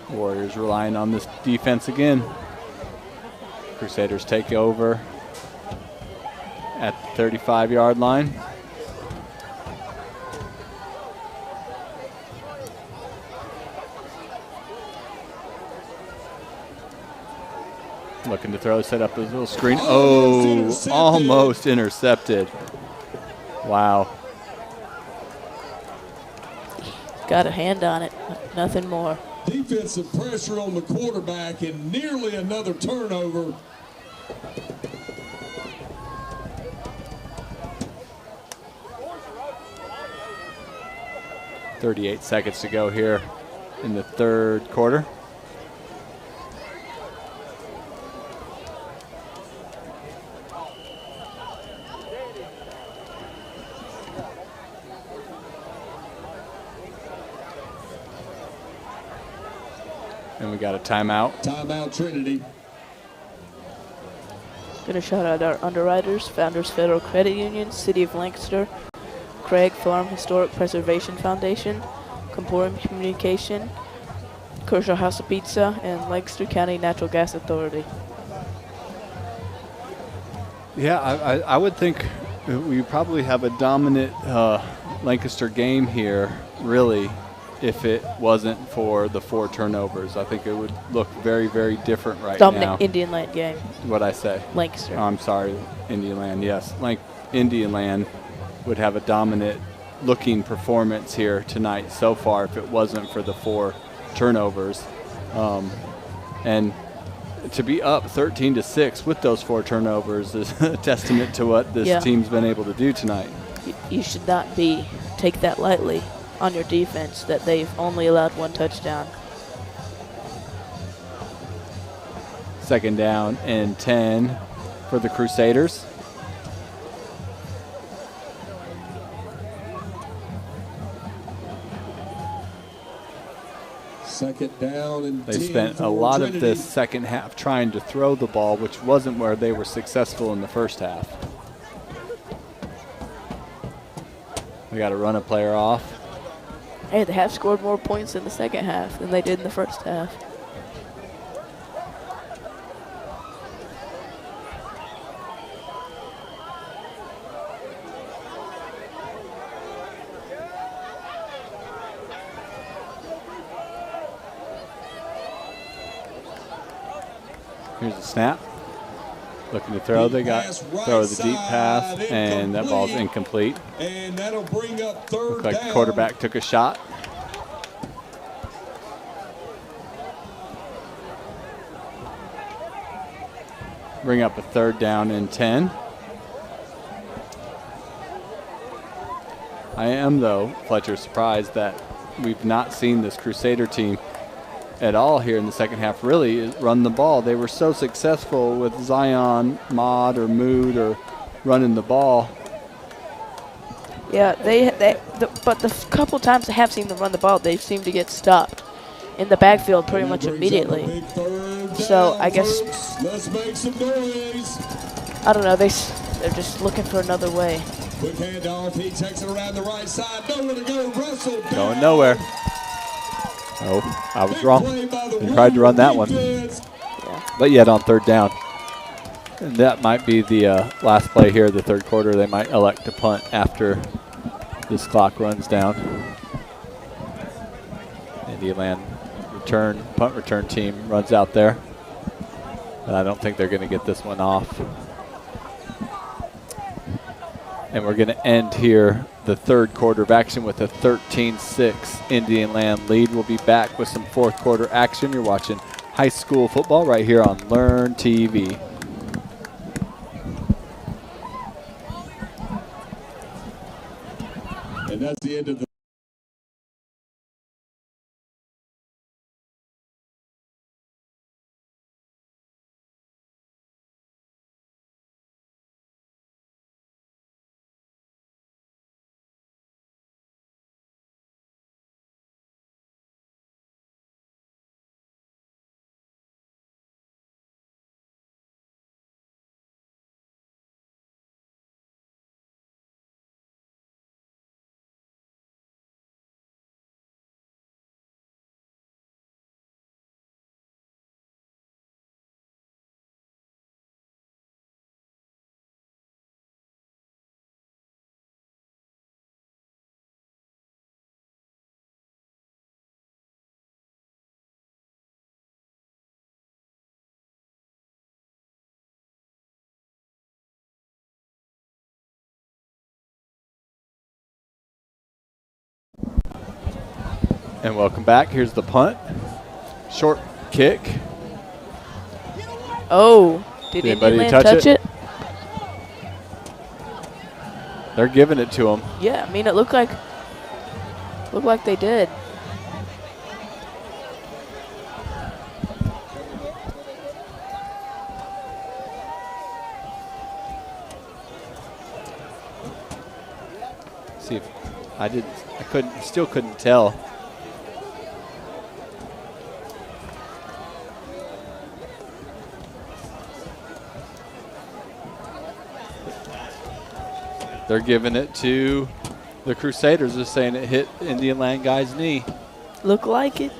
Warriors relying on this defense again. Crusaders take over at the 35-yard line. Looking to throw, set up his little screen. Oh, almost intercepted. Wow. Got a hand on it, nothing more. Defensive pressure on the quarterback and nearly another turnover. .38 seconds to go here in the 3rd quarter. And we got a timeout. Timeout, Trinity. Gonna shout out our underwriters, Founders Federal Credit Union, City of Lancaster, Craig Farm Historic Preservation Foundation, Comporium Communication, Kershaw House of Pizza, and Lancaster County Natural Gas Authority. Yeah, I would think we probably have a dominant Lancaster game here, really, if it wasn't for the 4 turnovers. I think it would look very, very different right now. Dominant Indian Land game, What'd I say? Lancaster. Oh, I'm sorry, Indian Land, yes. Indian Land would have a dominant looking performance here tonight so far if it wasn't for the 4 turnovers. And to be up 13-6 with those 4 turnovers is a testament to what this team's been able to do tonight. You should not take that lightly on your defense that they've only allowed 1 touchdown. 2nd down and 10 for the Crusaders. Second down and They 10 spent a for lot of Trinity. this second half trying to throw the ball, which wasn't where they were successful in the first half. We got to run a player off. Hey, they have scored more points in the second half than they did in the first half. Here's a snap. Looking to throw. They got throw the deep pass, and that ball's incomplete. And that'll bring up 3rd Looked like down. the quarterback took a shot. Bring up a 3rd down and 10. I am, though, Fletcher, surprised that we've not seen this Crusader team at all here in the second half really run the ball. They were so successful with Zion, Mod, or Mood, or running the ball. Yeah, but the couple times I have seen them run the ball, they seem to get stopped in the backfield pretty And much that brings up a immediately. big 3rd So down, I guess folks. Let's make some noise. I don't know. They're just looking for another way. Quick handoff. He takes it around the right side. Nowhere to go. Russell down. Going nowhere. Oh, I was Big wrong. play by the He tried to run that one. defense. But yet on third down. And that might be the last play here of the third quarter. They might elect to punt after this clock runs down. Indian punt return team runs out there. But I don't think they're going to get this one off. And we're going to end here the third quarter of action with a 13-6 Indian Land lead. We'll be back with some fourth quarter action. You're watching high school football right here on Learn TV. And that's the end of the And welcome back. Here's the punt. Short kick. Oh, did Anybody Indian Land touch touch it? it? They're giving it to him. Yeah, I mean it looked like they did. See if still couldn't tell. They're giving it to the Crusaders. They're saying it hit Indian Land guy's knee. Look like it.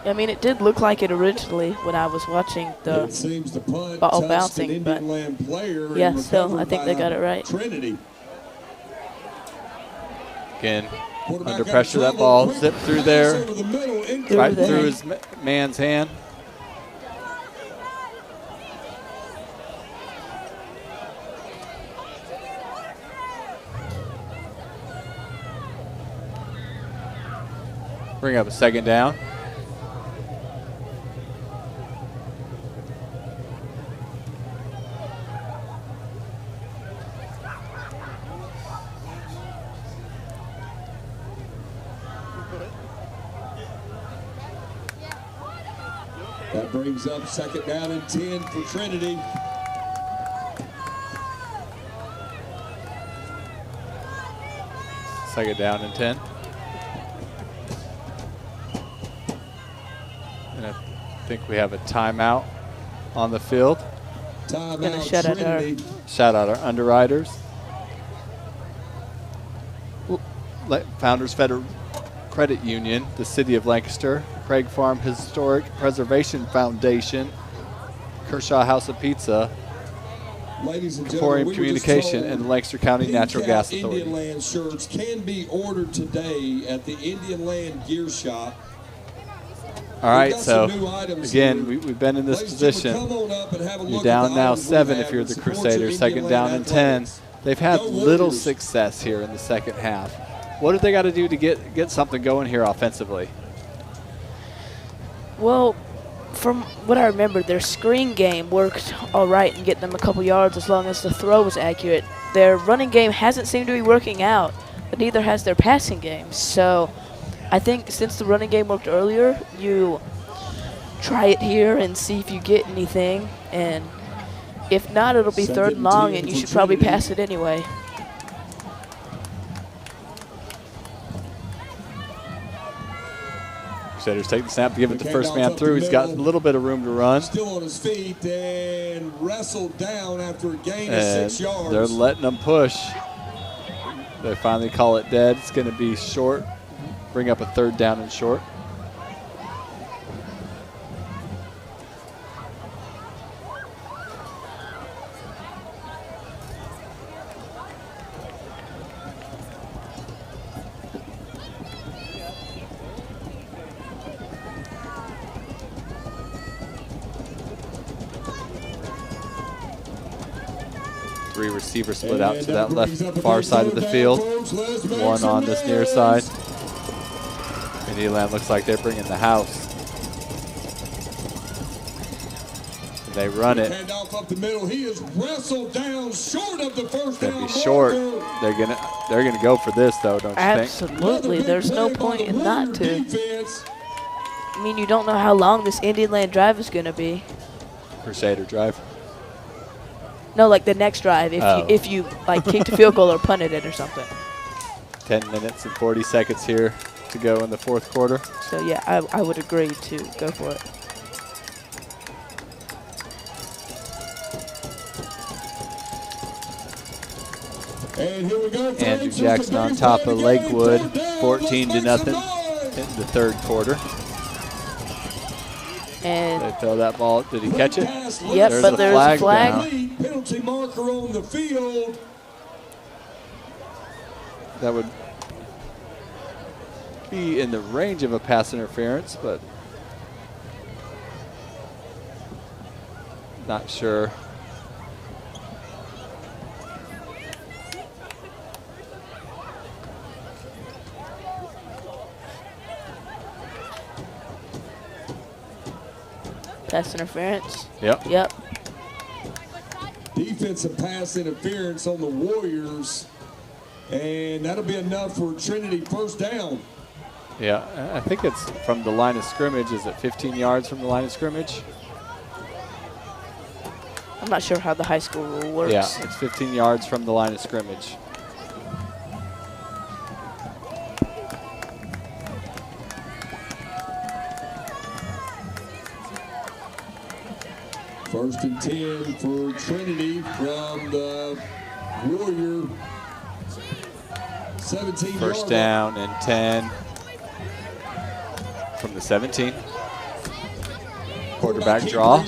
I mean, it did look like it originally when I was watching the it seems the punt ball touched bouncing, an but Indian Land player yeah, and still, recovered I think by they got it right. Trinity. Again, Quarterback under got pressure, that trouble. ball Quick zipped through pass there, over the middle, right there. through his man's hand. Bring up a second down. That brings up second down and 10 for Trinity. Second down and 10. And I think we have a timeout on the field. Timeout shout out our- Trinity. Shout out our underwriters. Founders Federal Credit Union, the City of Lancaster, Craig Farm Historic Preservation Foundation, Kershaw House of Pizza, Ladies and Emporium gentlemen, we were just Communication, told and the Lancaster County Pink Natural Out Gas Indian Authority. Land shirts can be ordered today at the Indian Land Gear Shop. All right, We've got so some new items again, here. we've been in this Ladies and gentlemen, position. come on up and have a You're look down at the now items we 7 have if you're and the support your Crusaders. Indian Second Land down and 10. athletics. They've had Go little Warriors. success here in the second half. What do they got to do to get something going here offensively? Well, from what I remember, their screen game worked all right and get them a couple yards as long as the throw was accurate. Their running game hasn't seemed to be working out, but neither has their passing game. So I think since the running game worked earlier, you try it here and see if you get anything. And if not, it'll be third and long, and you should probably pass it anyway. Crusaders take the snap, give it to first man through. He's got a little bit of room to run. Still on his feet and wrestled down after a gain of 6 yards. They're letting them push. They finally call it dead. It's going to be short. Bring up a 3rd down and short. Three receivers split out to that left far side of the field. One on this near side. And Elan looks like they're bringing the house. And they run it. Handoff up the middle. He is wrestled down short of the first down. Gonna be short. They're gonna go for this though, don't you think? Absolutely. There's no point in not to. I mean, you don't know how long this Indian Land drive is gonna be. Crusader drive. No, like the next drive, if you like kicked a field goal or punted it or something. 10 minutes and 40 seconds here to go in the 4th quarter. So yeah, I would agree to go for it. And here we go. Andrew Jackson on top of Lakewood, 14-0 in the 3rd quarter. And they throw that ball. Did he catch it? Yep, but there's a flag. Penalty marker on the field. That would be in the range of a pass interference, but not sure. Pass interference. Yep. Yep. Defensive pass interference on the Warriors. And that'll be enough for Trinity first down. Yeah, I think it's from the line of scrimmage. Is it 15 yards from the line of scrimmage? I'm not sure how the high school rule works. Yeah, it's 15 yards from the line of scrimmage. First and 10 for Trinity from the Warrior 17 yard. First down and 10 from the 17. Quarterback draw.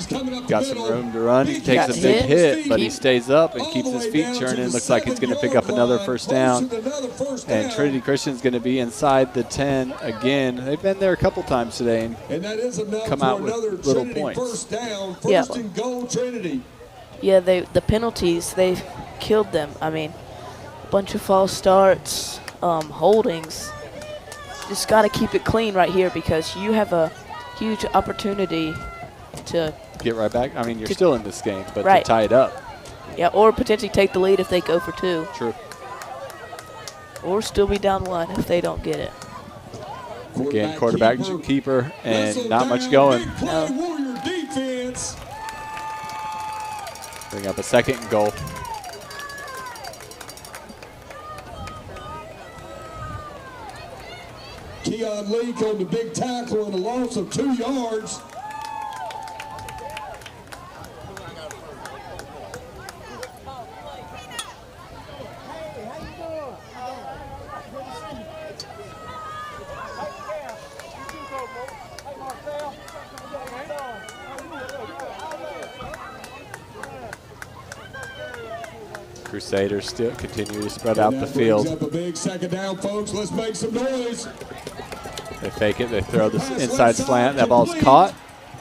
Got some room to run. He takes a big hit, but he stays up and keeps his feet churning. Looks like he's going to pick up another first down. And Trinity Christian's going to be inside the 10 again. They've been there a couple times today and come out with little points. First down, first and goal, Trinity. Yeah, the penalties, they've killed them. I mean, a bunch of false starts, holdings. Just got to keep it clean right here because you have a huge opportunity to get right back. I mean, you're still in this game, but right. to tie it up. Yeah, or potentially take the lead if they go for 2. True. Or still be down 1 if they don't get it. Again, quarterback keeper, and not much going. No. Warrior defense. Bring up a 2nd and goal. Keon Leak on the big tackle and a loss of 2 yards. Crusaders still continue to spread out the field. Up a big 2nd down, folks. Let's make some noise. They fake it. They throw this inside slant. That ball's caught.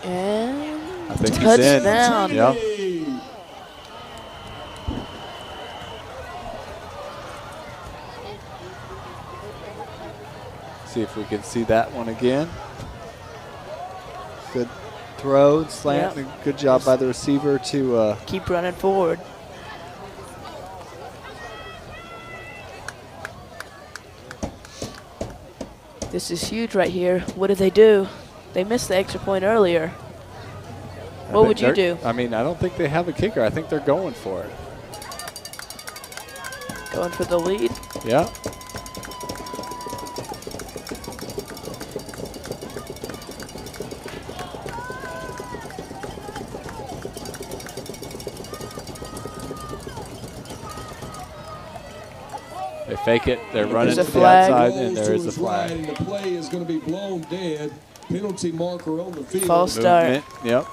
And I think touchdown. He's in. Yep. See if we can see that one again. Good throw, slant. Yep. Good job by the receiver to keep running forward. This is huge right here. What do? They missed the extra point earlier. What would you do? I mean, I don't think they have a kicker. I think they're going for it. Going for the lead? Yeah. They fake it. They're running There's to a the flag. outside, and there Goes is to a his right, flag. and the play is going to be blown dead. Penalty marker on the field. False start. Movement, yep.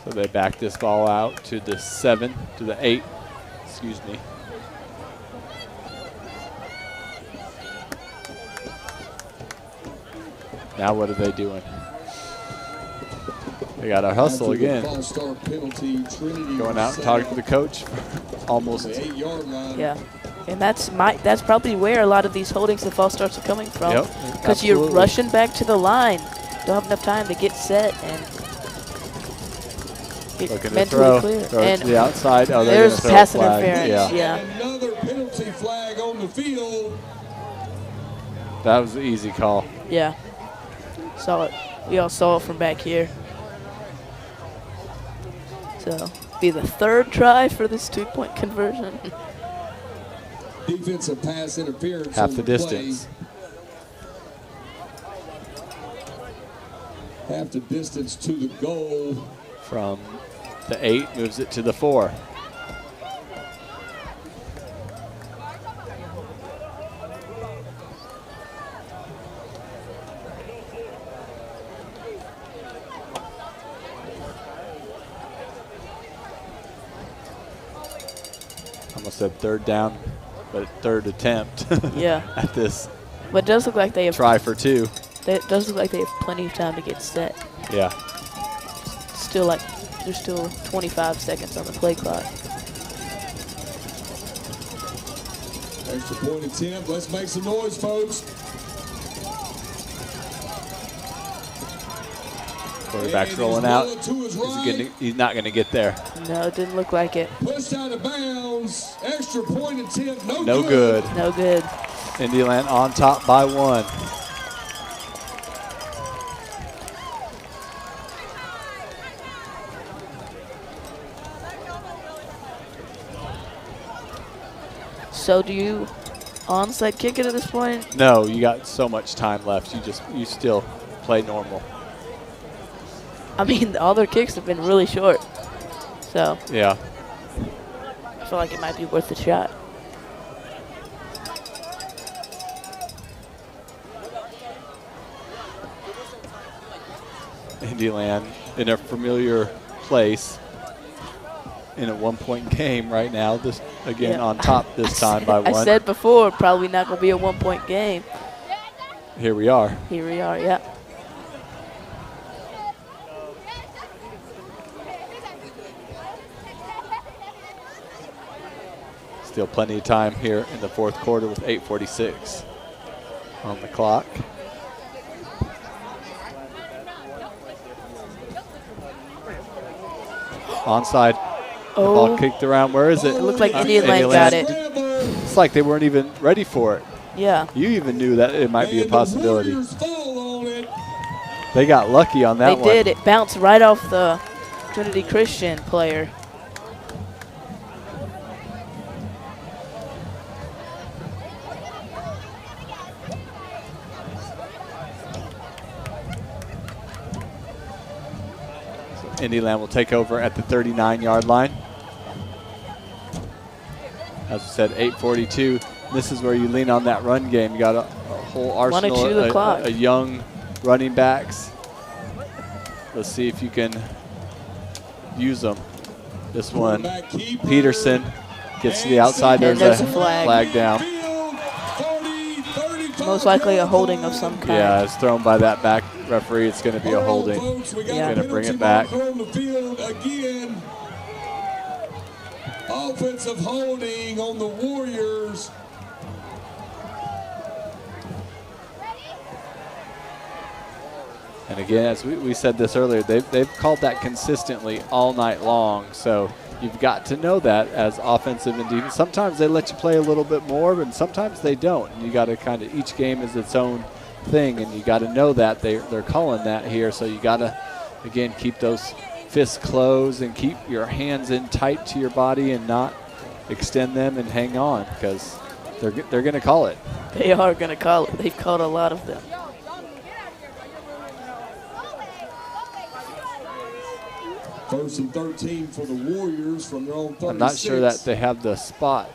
So they back this ball out to the 7, to the 8, excuse me. Now what are they doing? They got to hustle After the again. false start penalty, Trinity Going out and talking to the coach. Almost. the 8-yard line. Yeah. And that's probably where a lot of these holdings and false starts are coming from. Yep, Because you're absolutely. rushing back to the line. Don't have enough time to get set and get Looking to mentally throw. clear. Throw it And to the outside. Oh, they're there's gonna throw a pass flag. interference. Yeah. Yeah. Another penalty flag on the field. That was the easy call. Yeah. Saw it. We all saw it from back here. So, be the third try for this 2-point conversion. Defensive pass interference. Half on the play. distance. Half the distance to the goal. From the 8, moves it to the 4. Almost said third down, but third attempt Yeah. at this But it does look like they have try for 2. it does look like they have plenty of time to get set. Yeah. Still like there's still 25 seconds on the play clock. Extra point attempt. Let's make some noise, folks. Quarterback's And rolling he's out. rolling to his right. He's not going to get there. No, it didn't look like it. Pushed out of bounds. Extra point attempt. No good. No good. Indiana on top by 1. So do you onside kick it at this point? No, you got so much time left. You still play normal. I mean, all their kicks have been really short. So Yeah. I feel like it might be worth a shot. Indyland in a familiar place in a 1-point game right now. This again Yeah. on top this time by 1. I said before, probably not going to be a 1-point game. Here we are. Here we are, yeah. Still plenty of time here in the 4th quarter with 8:46 on the clock. Onside. The ball Oh, kicked around. Where is it? it looked like Indiana Indiana got it. It's like they weren't even ready for it. Yeah. You even knew that it might be a And the possibility. Warriors fall on it. They got lucky on that They one. did. It bounced right off the Trinity Christian player. Indyland will take over at the 39-yard line. As I said, 8:42. This is where you lean on that run game. You got a whole arsenal chew the clock. of young running backs. Let's see if you can use them. This one, Quarterback keeper. Peterson gets to the outside. And There's there's a flag. flag down. Field, 30, 35 Most likely a holding of some kind. Yeah, it's thrown by that back referee. It's going to be a Hold on, holding. folks. We got Yeah. a Gonna bring penalty it back. marker on the field again. Offensive holding on the Warriors. And again, as we said this earlier, they've called that consistently all night long. So you've got to know that as offensive and defense. Sometimes they let you play a little bit more, and sometimes they don't. And you got to kind of, each game is its own thing, and you got to know that they're calling that here. So you got to, again, keep those fists closed and keep your hands in tight to your body and not extend them and hang on, because They're going to call it. They are going to call it. They've called a lot of them. First and 13 for the Warriors from their own 36. I'm not sure that they have the spot.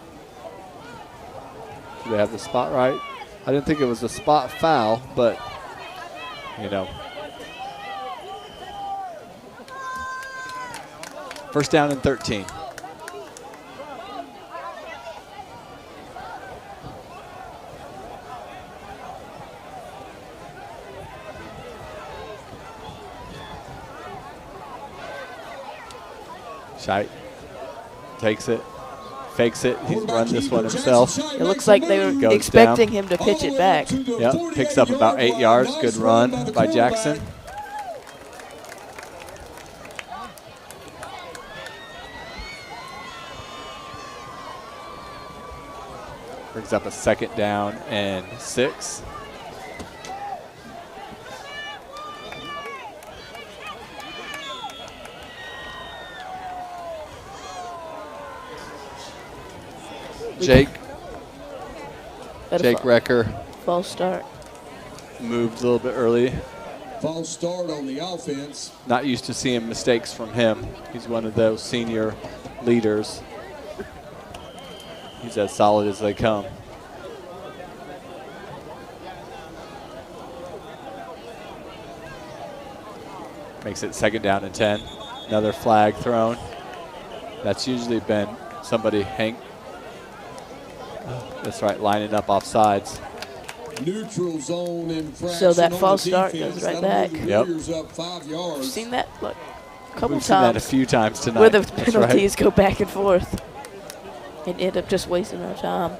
Do they have the spot right? I didn't think it was a spot foul, but, you know. First down and 13. Shite takes it, fakes it. He's run this one himself. It looks like they were expecting him to pitch it back. Yep, picks up about 8 yards. Good run by Jackson. Brings up a second down and 6. Jake Recker False start. moved a little bit early. False start on the offense. Not used to seeing mistakes from him. He's one of those senior leaders. He's as solid as they come. Makes it second down and 10. Another flag thrown. That's usually been somebody that's right, lining up off sides. Neutral zone infraction. So that on false the start defense. goes right That'll back. move the Yep. Warriors up 5 yards. I've seen that a couple We've seen that a times few times tonight. where the That's right. penalties go back and forth and end up just wasting our time.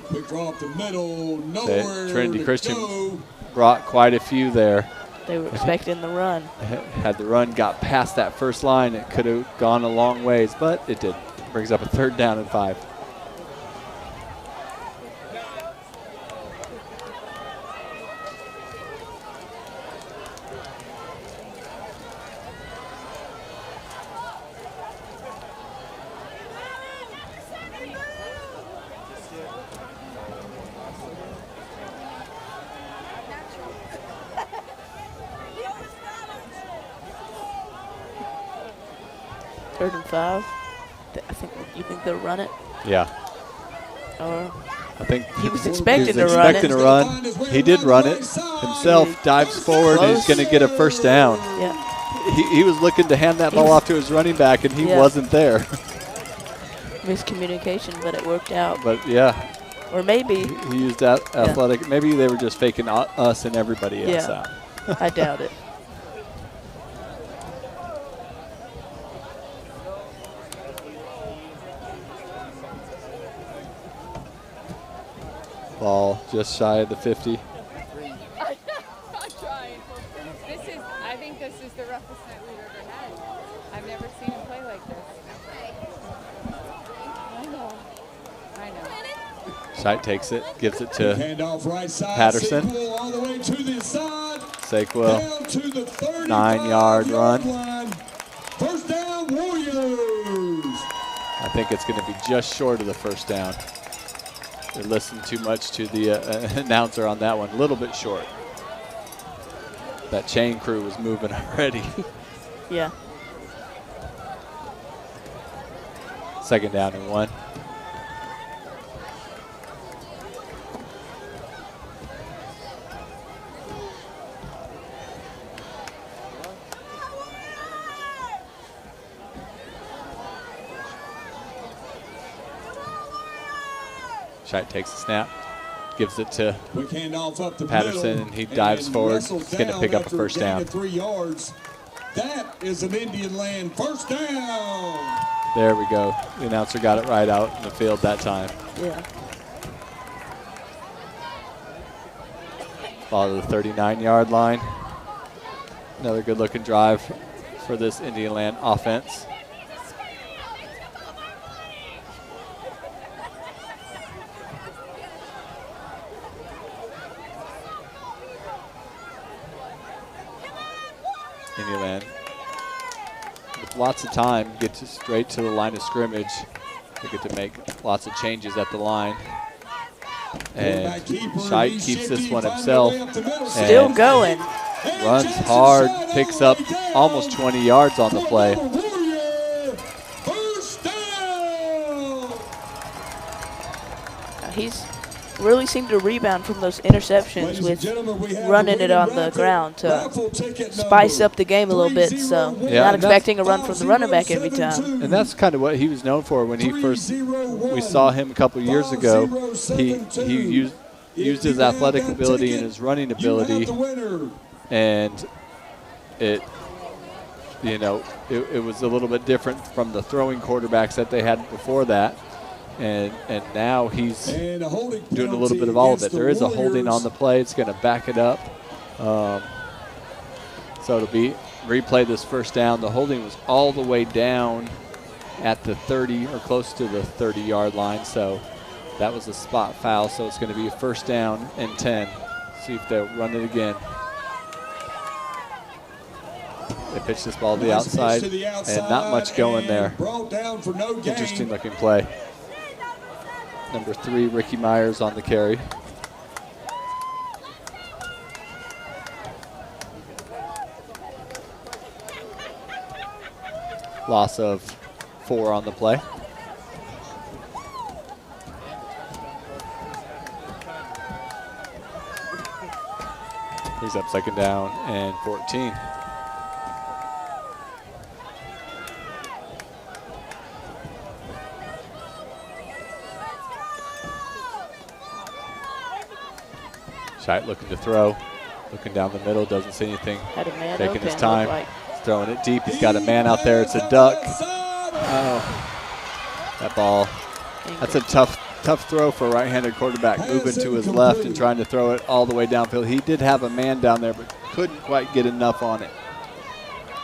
Quick draw up the middle. Nowhere Trinity to Christian go. brought quite a few there. They were expecting the run. Had the run got past that first line, it could have gone a long ways, but it did. Brings up a third down and 5. Third and 5. You think they'll run it? Yeah, Or I think he was he expecting was to run expecting it. to run. He did run it himself, dives forward, and he's going to get a first down. Yeah, He was looking to hand that ball off to his running back, and he Yeah. wasn't there. miscommunication, but it worked out. But yeah, Or maybe, he used that athletic. Maybe they were just faking us and everybody else Yeah. out. I doubt it. Ball just shy of the 50. I'm trying. I think this is the roughest night we've ever had. I've never seen him play like this. I know. Shite takes it, gives it to Handoff right side. Patterson. Saquel all the way to the side. Saquel. Down to the 9-yard run. line. First down, Warriors. I think it's going to be just short of the first down. They listened too much to the announcer on that one. A little bit short. That chain crew was moving already. Yeah. Second down and 1. Shite takes the snap, gives it to Quick handoff up the Patterson, middle, and he dives forward. wrestles He's going to down pick up a after first gain down. of 3 yards. That is an Indian land first down. There we go. The announcer got it right out in the field that time. Yeah. Ball to the 39-yard line. Another good-looking drive for this Indian Land offense. Indian with lots of time, get straight to the line of scrimmage. They get to make lots of changes at the line. And Scheit keeps this one himself. Still going. Runs hard, picks up almost 20 yards on the play. He's really seemed to rebound from those interceptions with running it on the ground to spice up the game a little bit. So not expecting a run from the running back every time. And that's kind of what he was known for when we saw him a couple years ago. He used his athletic ability and his running ability, and it was a little bit different from the throwing quarterbacks that they had before that. And now he's doing a little bit of all of it. There is a holding on the play. It's going to back it up. So it'll be replay this first down. The holding was all the way down at the 30 or close to the 30-yard line. So that was a spot foul. So it's going to be a first down and 10. See if they'll run it again. They pitch this ball to the outside, and not much going there. Interesting looking play. Number 3, Ricky Myers on the carry. Loss of 4 on the play. He's up second down and 14. Scheit looking to throw, looking down the middle, doesn't see anything. Had a man taking open, his time, like. throwing it deep. He's got a man out there. It's a duck. Oh, that ball. That's a tough throw for a right-handed quarterback, moving to his left and trying to throw it all the way downfield. He did have a man down there, but couldn't quite get enough on it.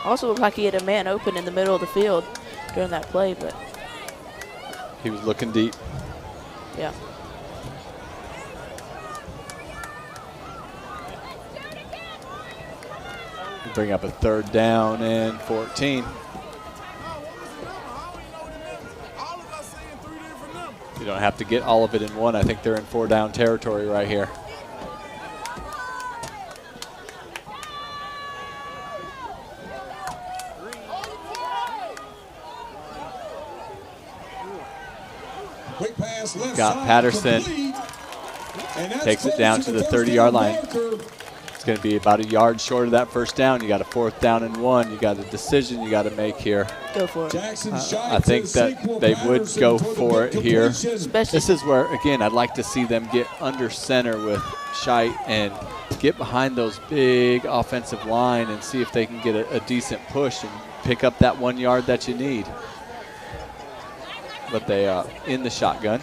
Also looked like he had a man open in the middle of the field during that play, but he was looking deep. Yeah. Bring up a third down and 14. You don't have to get all of it in one. I think they're in 4-down territory right here. Got Patterson. Takes it down to the 30-yard line. It's going to be about a yard short of that first down. You got a 4th down and 1. You got a decision you got to make here. Go for it. I think that they would go for it here. This is where, again, I'd like to see them get under center with Scheit and get behind those big offensive line and see if they can get a decent push and pick up that 1 yard that you need. But they are in the shotgun.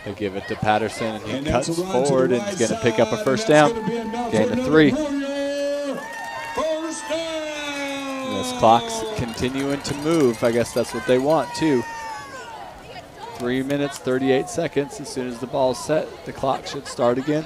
They give it to Patterson, and he cuts forward and is going to pick up a first down. Gain of 3. And this clock's continuing to move. I guess that's what they want, too. 3 minutes, 38 seconds. As soon as the ball's set, the clock should start again.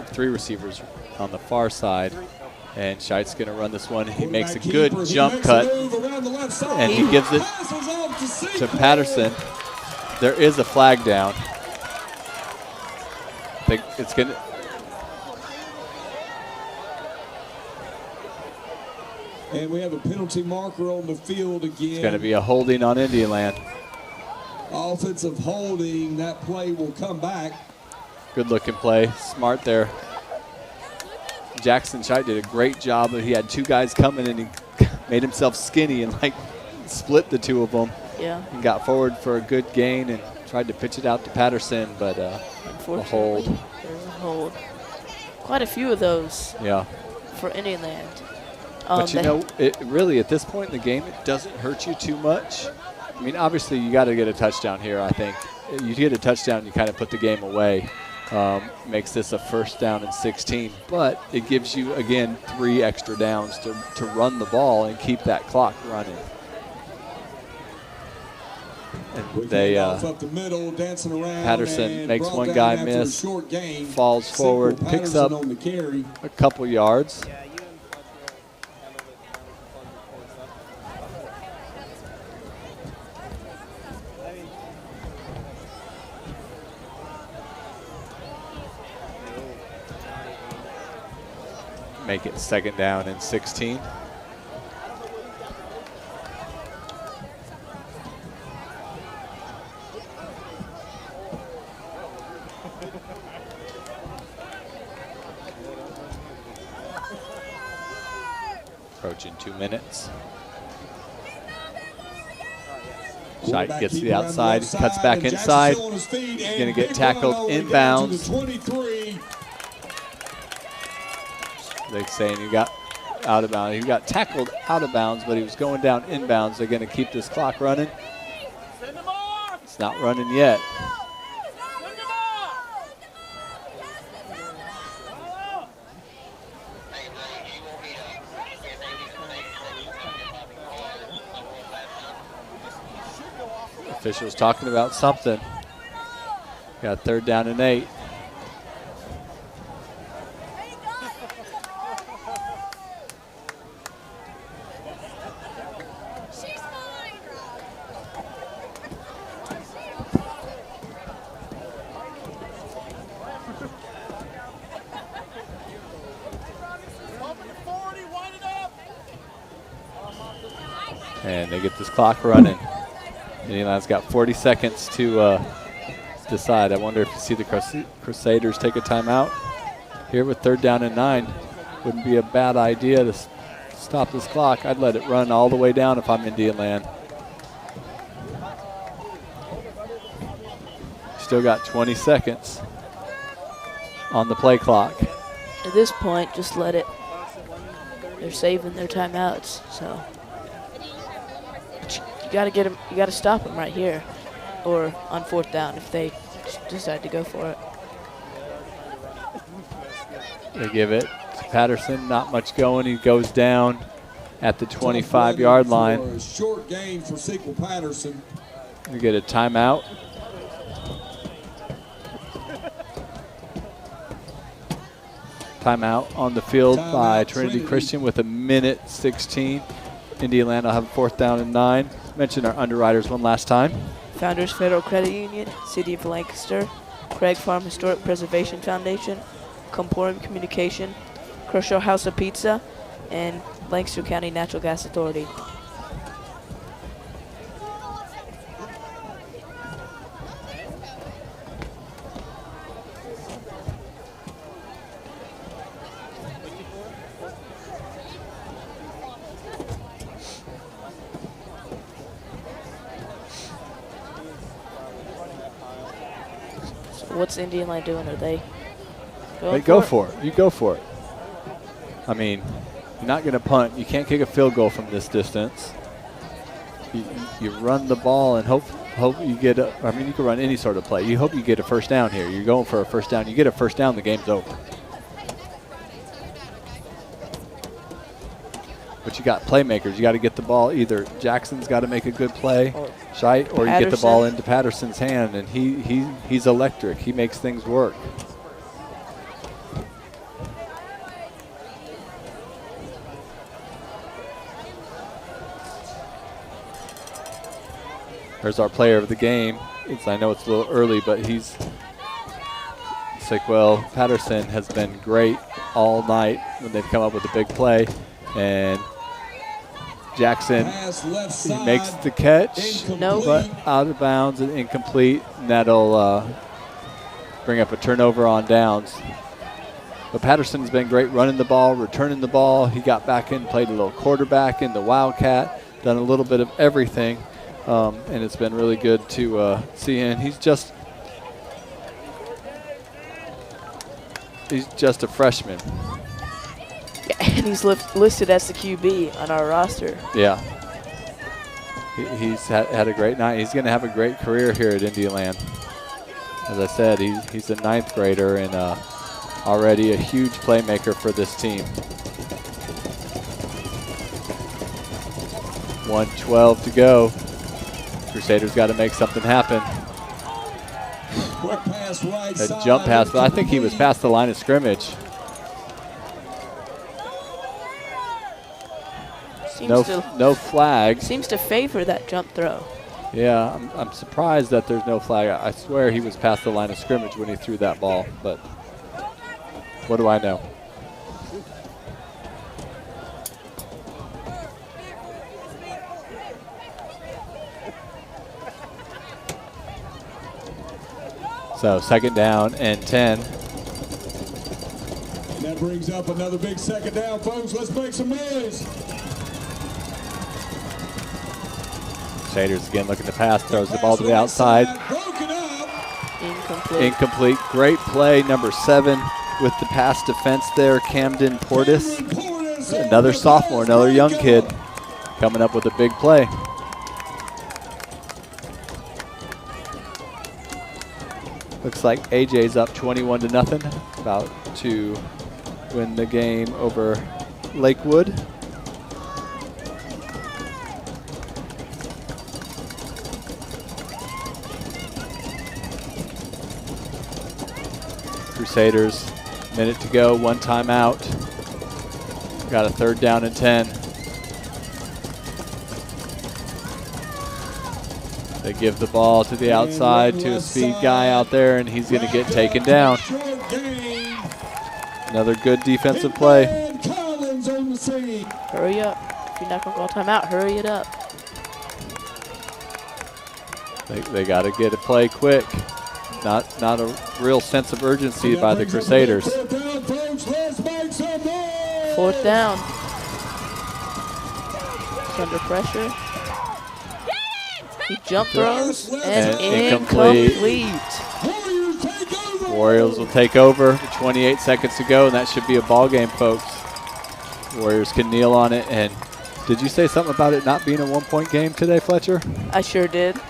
Three receivers on the far side, and Scheit's going to run this one. He makes a good jump cut, and he gives it to Patterson. There is a flag down. I think it's going to. And we have a penalty marker on the field again. It's going to be a holding on Indian. Offensive holding. That play will come back. Good looking play. Smart there. Jackson Scheidt did a great job. He had two guys coming, and he made himself skinny and like split the two of them. Yeah. And got forward for a good gain and tried to pitch it out to Patterson, but a hold. There's a hold. Quite a few of those. Yeah. For Indian Land. But you know, it really at this point in the game, it doesn't hurt you too much. I mean, obviously you got to get a touchdown here. I think you get a touchdown, you kind of put the game away. Makes this a 1st down and 16, but it gives you again 3 extra downs to run the ball and keep that clock running. And they up the middle, dancing around, Patterson makes one guy miss, falls forward, picks up on the carry. a couple yards. Yeah, you and Make it 2nd down and 16. Approaching 2 minutes. Scheidt gets to the outside, cuts back inside. He's going to get tackled inbounds. They're saying he got out of bounds. He got tackled out of bounds, but he was going down inbounds. They're going to keep this clock running. It's not running yet. Officials talking about something. Got 3rd down and 8. And they get this clock running. Indiana's got 40 seconds to decide. I wonder if you see the Crusaders take a timeout here with 3rd down and 9. Wouldn't be a bad idea to stop this clock. I'd let it run all the way down if I'm Indian Land. Still got 20 seconds on the play clock. At this point, just let it. They're saving their timeouts, so. You gotta get him. You gotta stop him right here, or on 4th down if they decide to go for it. They give it to Patterson. Not much going. He goes down at the 25-yard line. Short gain for Sequel Patterson. We get a timeout. Timeout on the field by Trinity Christian with 1:16. Indiana will have 4th down and 9. Mention our underwriters one last time. Founders Federal Credit Union, City of Lancaster, Craig Farm Historic Preservation Foundation, Comporium Communication, Kershaw House of Pizza, and Lancaster County Natural Gas Authority. What's Indian Line doing? Are they going go for it? You go for it. I mean, you're not going to punt. You can't kick a field goal from this distance. You run the ball and hope you get a, I mean, you can run any sort of play. You hope you get a 1st down here. You're going for a 1st down. You get a 1st down, the game's over. But you got playmakers. You got to get the ball. Either Jackson's got to make a good play, Scheidt, or you get the ball into Patterson's hand, and he's electric. He makes things work. There's our player of the game. I know it's a little early, but Sequel Patterson has been great all night when they've come up with a big play, and Jackson, he makes the catch, but out of bounds and incomplete, and that'll bring up a turnover on downs. But Patterson's been great running the ball, returning the ball. He got back in, played a little quarterback in the Wildcat, done a little bit of everything. And it's been really good to see him. He's just a freshman. Yeah, and he's listed as the QB on our roster. Yeah. He's had a great night. He's going to have a great career here at Indialand. As I said, he's a 9th grader and already a huge playmaker for this team. 1:12 to go. Crusaders got to make something happen. Quick pass right A side. jump pass, but I think he was past the line of scrimmage. No flag. Seems to favor that jump throw. Yeah, I'm surprised that there's no flag. I swear he was past the line of scrimmage when he threw that ball, but what do I know? So 2nd down and 10. And that brings up another big 2nd down, folks. Let's make some noise. Crusaders again looking to pass, throws the ball to the outside. Broken up. Incomplete. Great play, number 7 with the pass defense there, Camden Portis. Another sophomore, another young kid coming up with a big play. Looks like AJ's up 21-0, about to win the game over Lakewood. Crusaders, minute to go, 1 timeout. Got a 3rd down and 10. They give the ball to the outside to a speed guy out there, and he's going to get taken down. Another good defensive play. Hurry up. If you're not going to call timeout, hurry it up. They got to get a play quick. Not a real sense of urgency by the Crusaders. 4th down. He's under pressure. He jump throws and incomplete. Warriors will take over. 28 seconds to go, and that should be a ball game, folks. Warriors can kneel on it. And did you say something about it not being a 1-point game today, Fletcher? I sure did.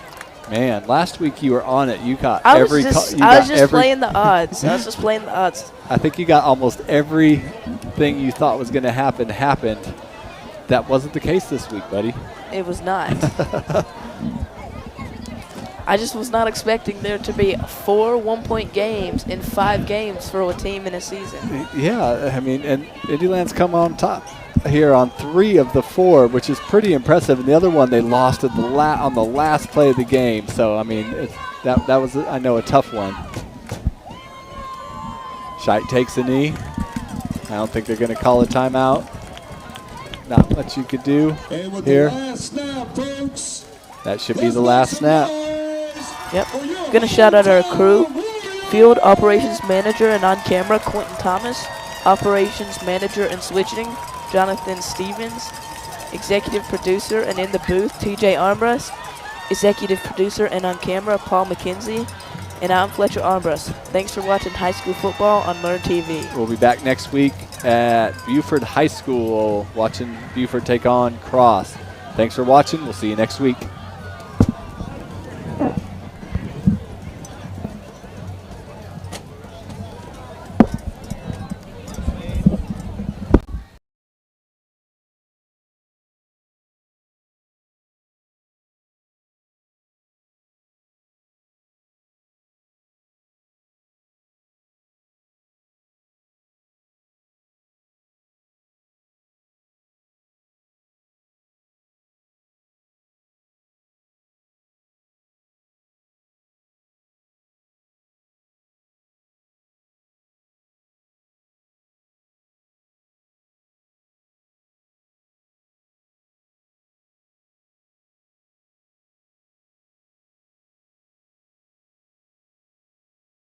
Man, last week you were on it. You got I was just playing the odds. I was just playing the odds. I think you got almost everything you thought was going to happen happened. That wasn't the case this week, buddy. It was not. I just was not expecting there to be 4 1-point games in 5 games for a team in a season. Yeah, I mean, and Indyland's come on top here on 3 of the 4, which is pretty impressive. And the other one they lost at on the last play of the game. So I mean, that was I know a tough one. Scheidt takes a knee. I don't think they're going to call a timeout. Not much you could do here. Last snap, folks. That should be the last snap. Yep. Gonna shout out our crew. Field Operations Manager and on camera, Quentin Thomas. Operations Manager and switching, Jonathan Stevens. Executive Producer and in the booth, TJ Armbrust. Executive Producer and on camera, Paul McKenzie. And I'm Fletcher Armbrust. Thanks for watching high school football on Learn TV. We'll be back next week at Buford High School watching Buford take on Cross. Thanks for watching. We'll see you next week.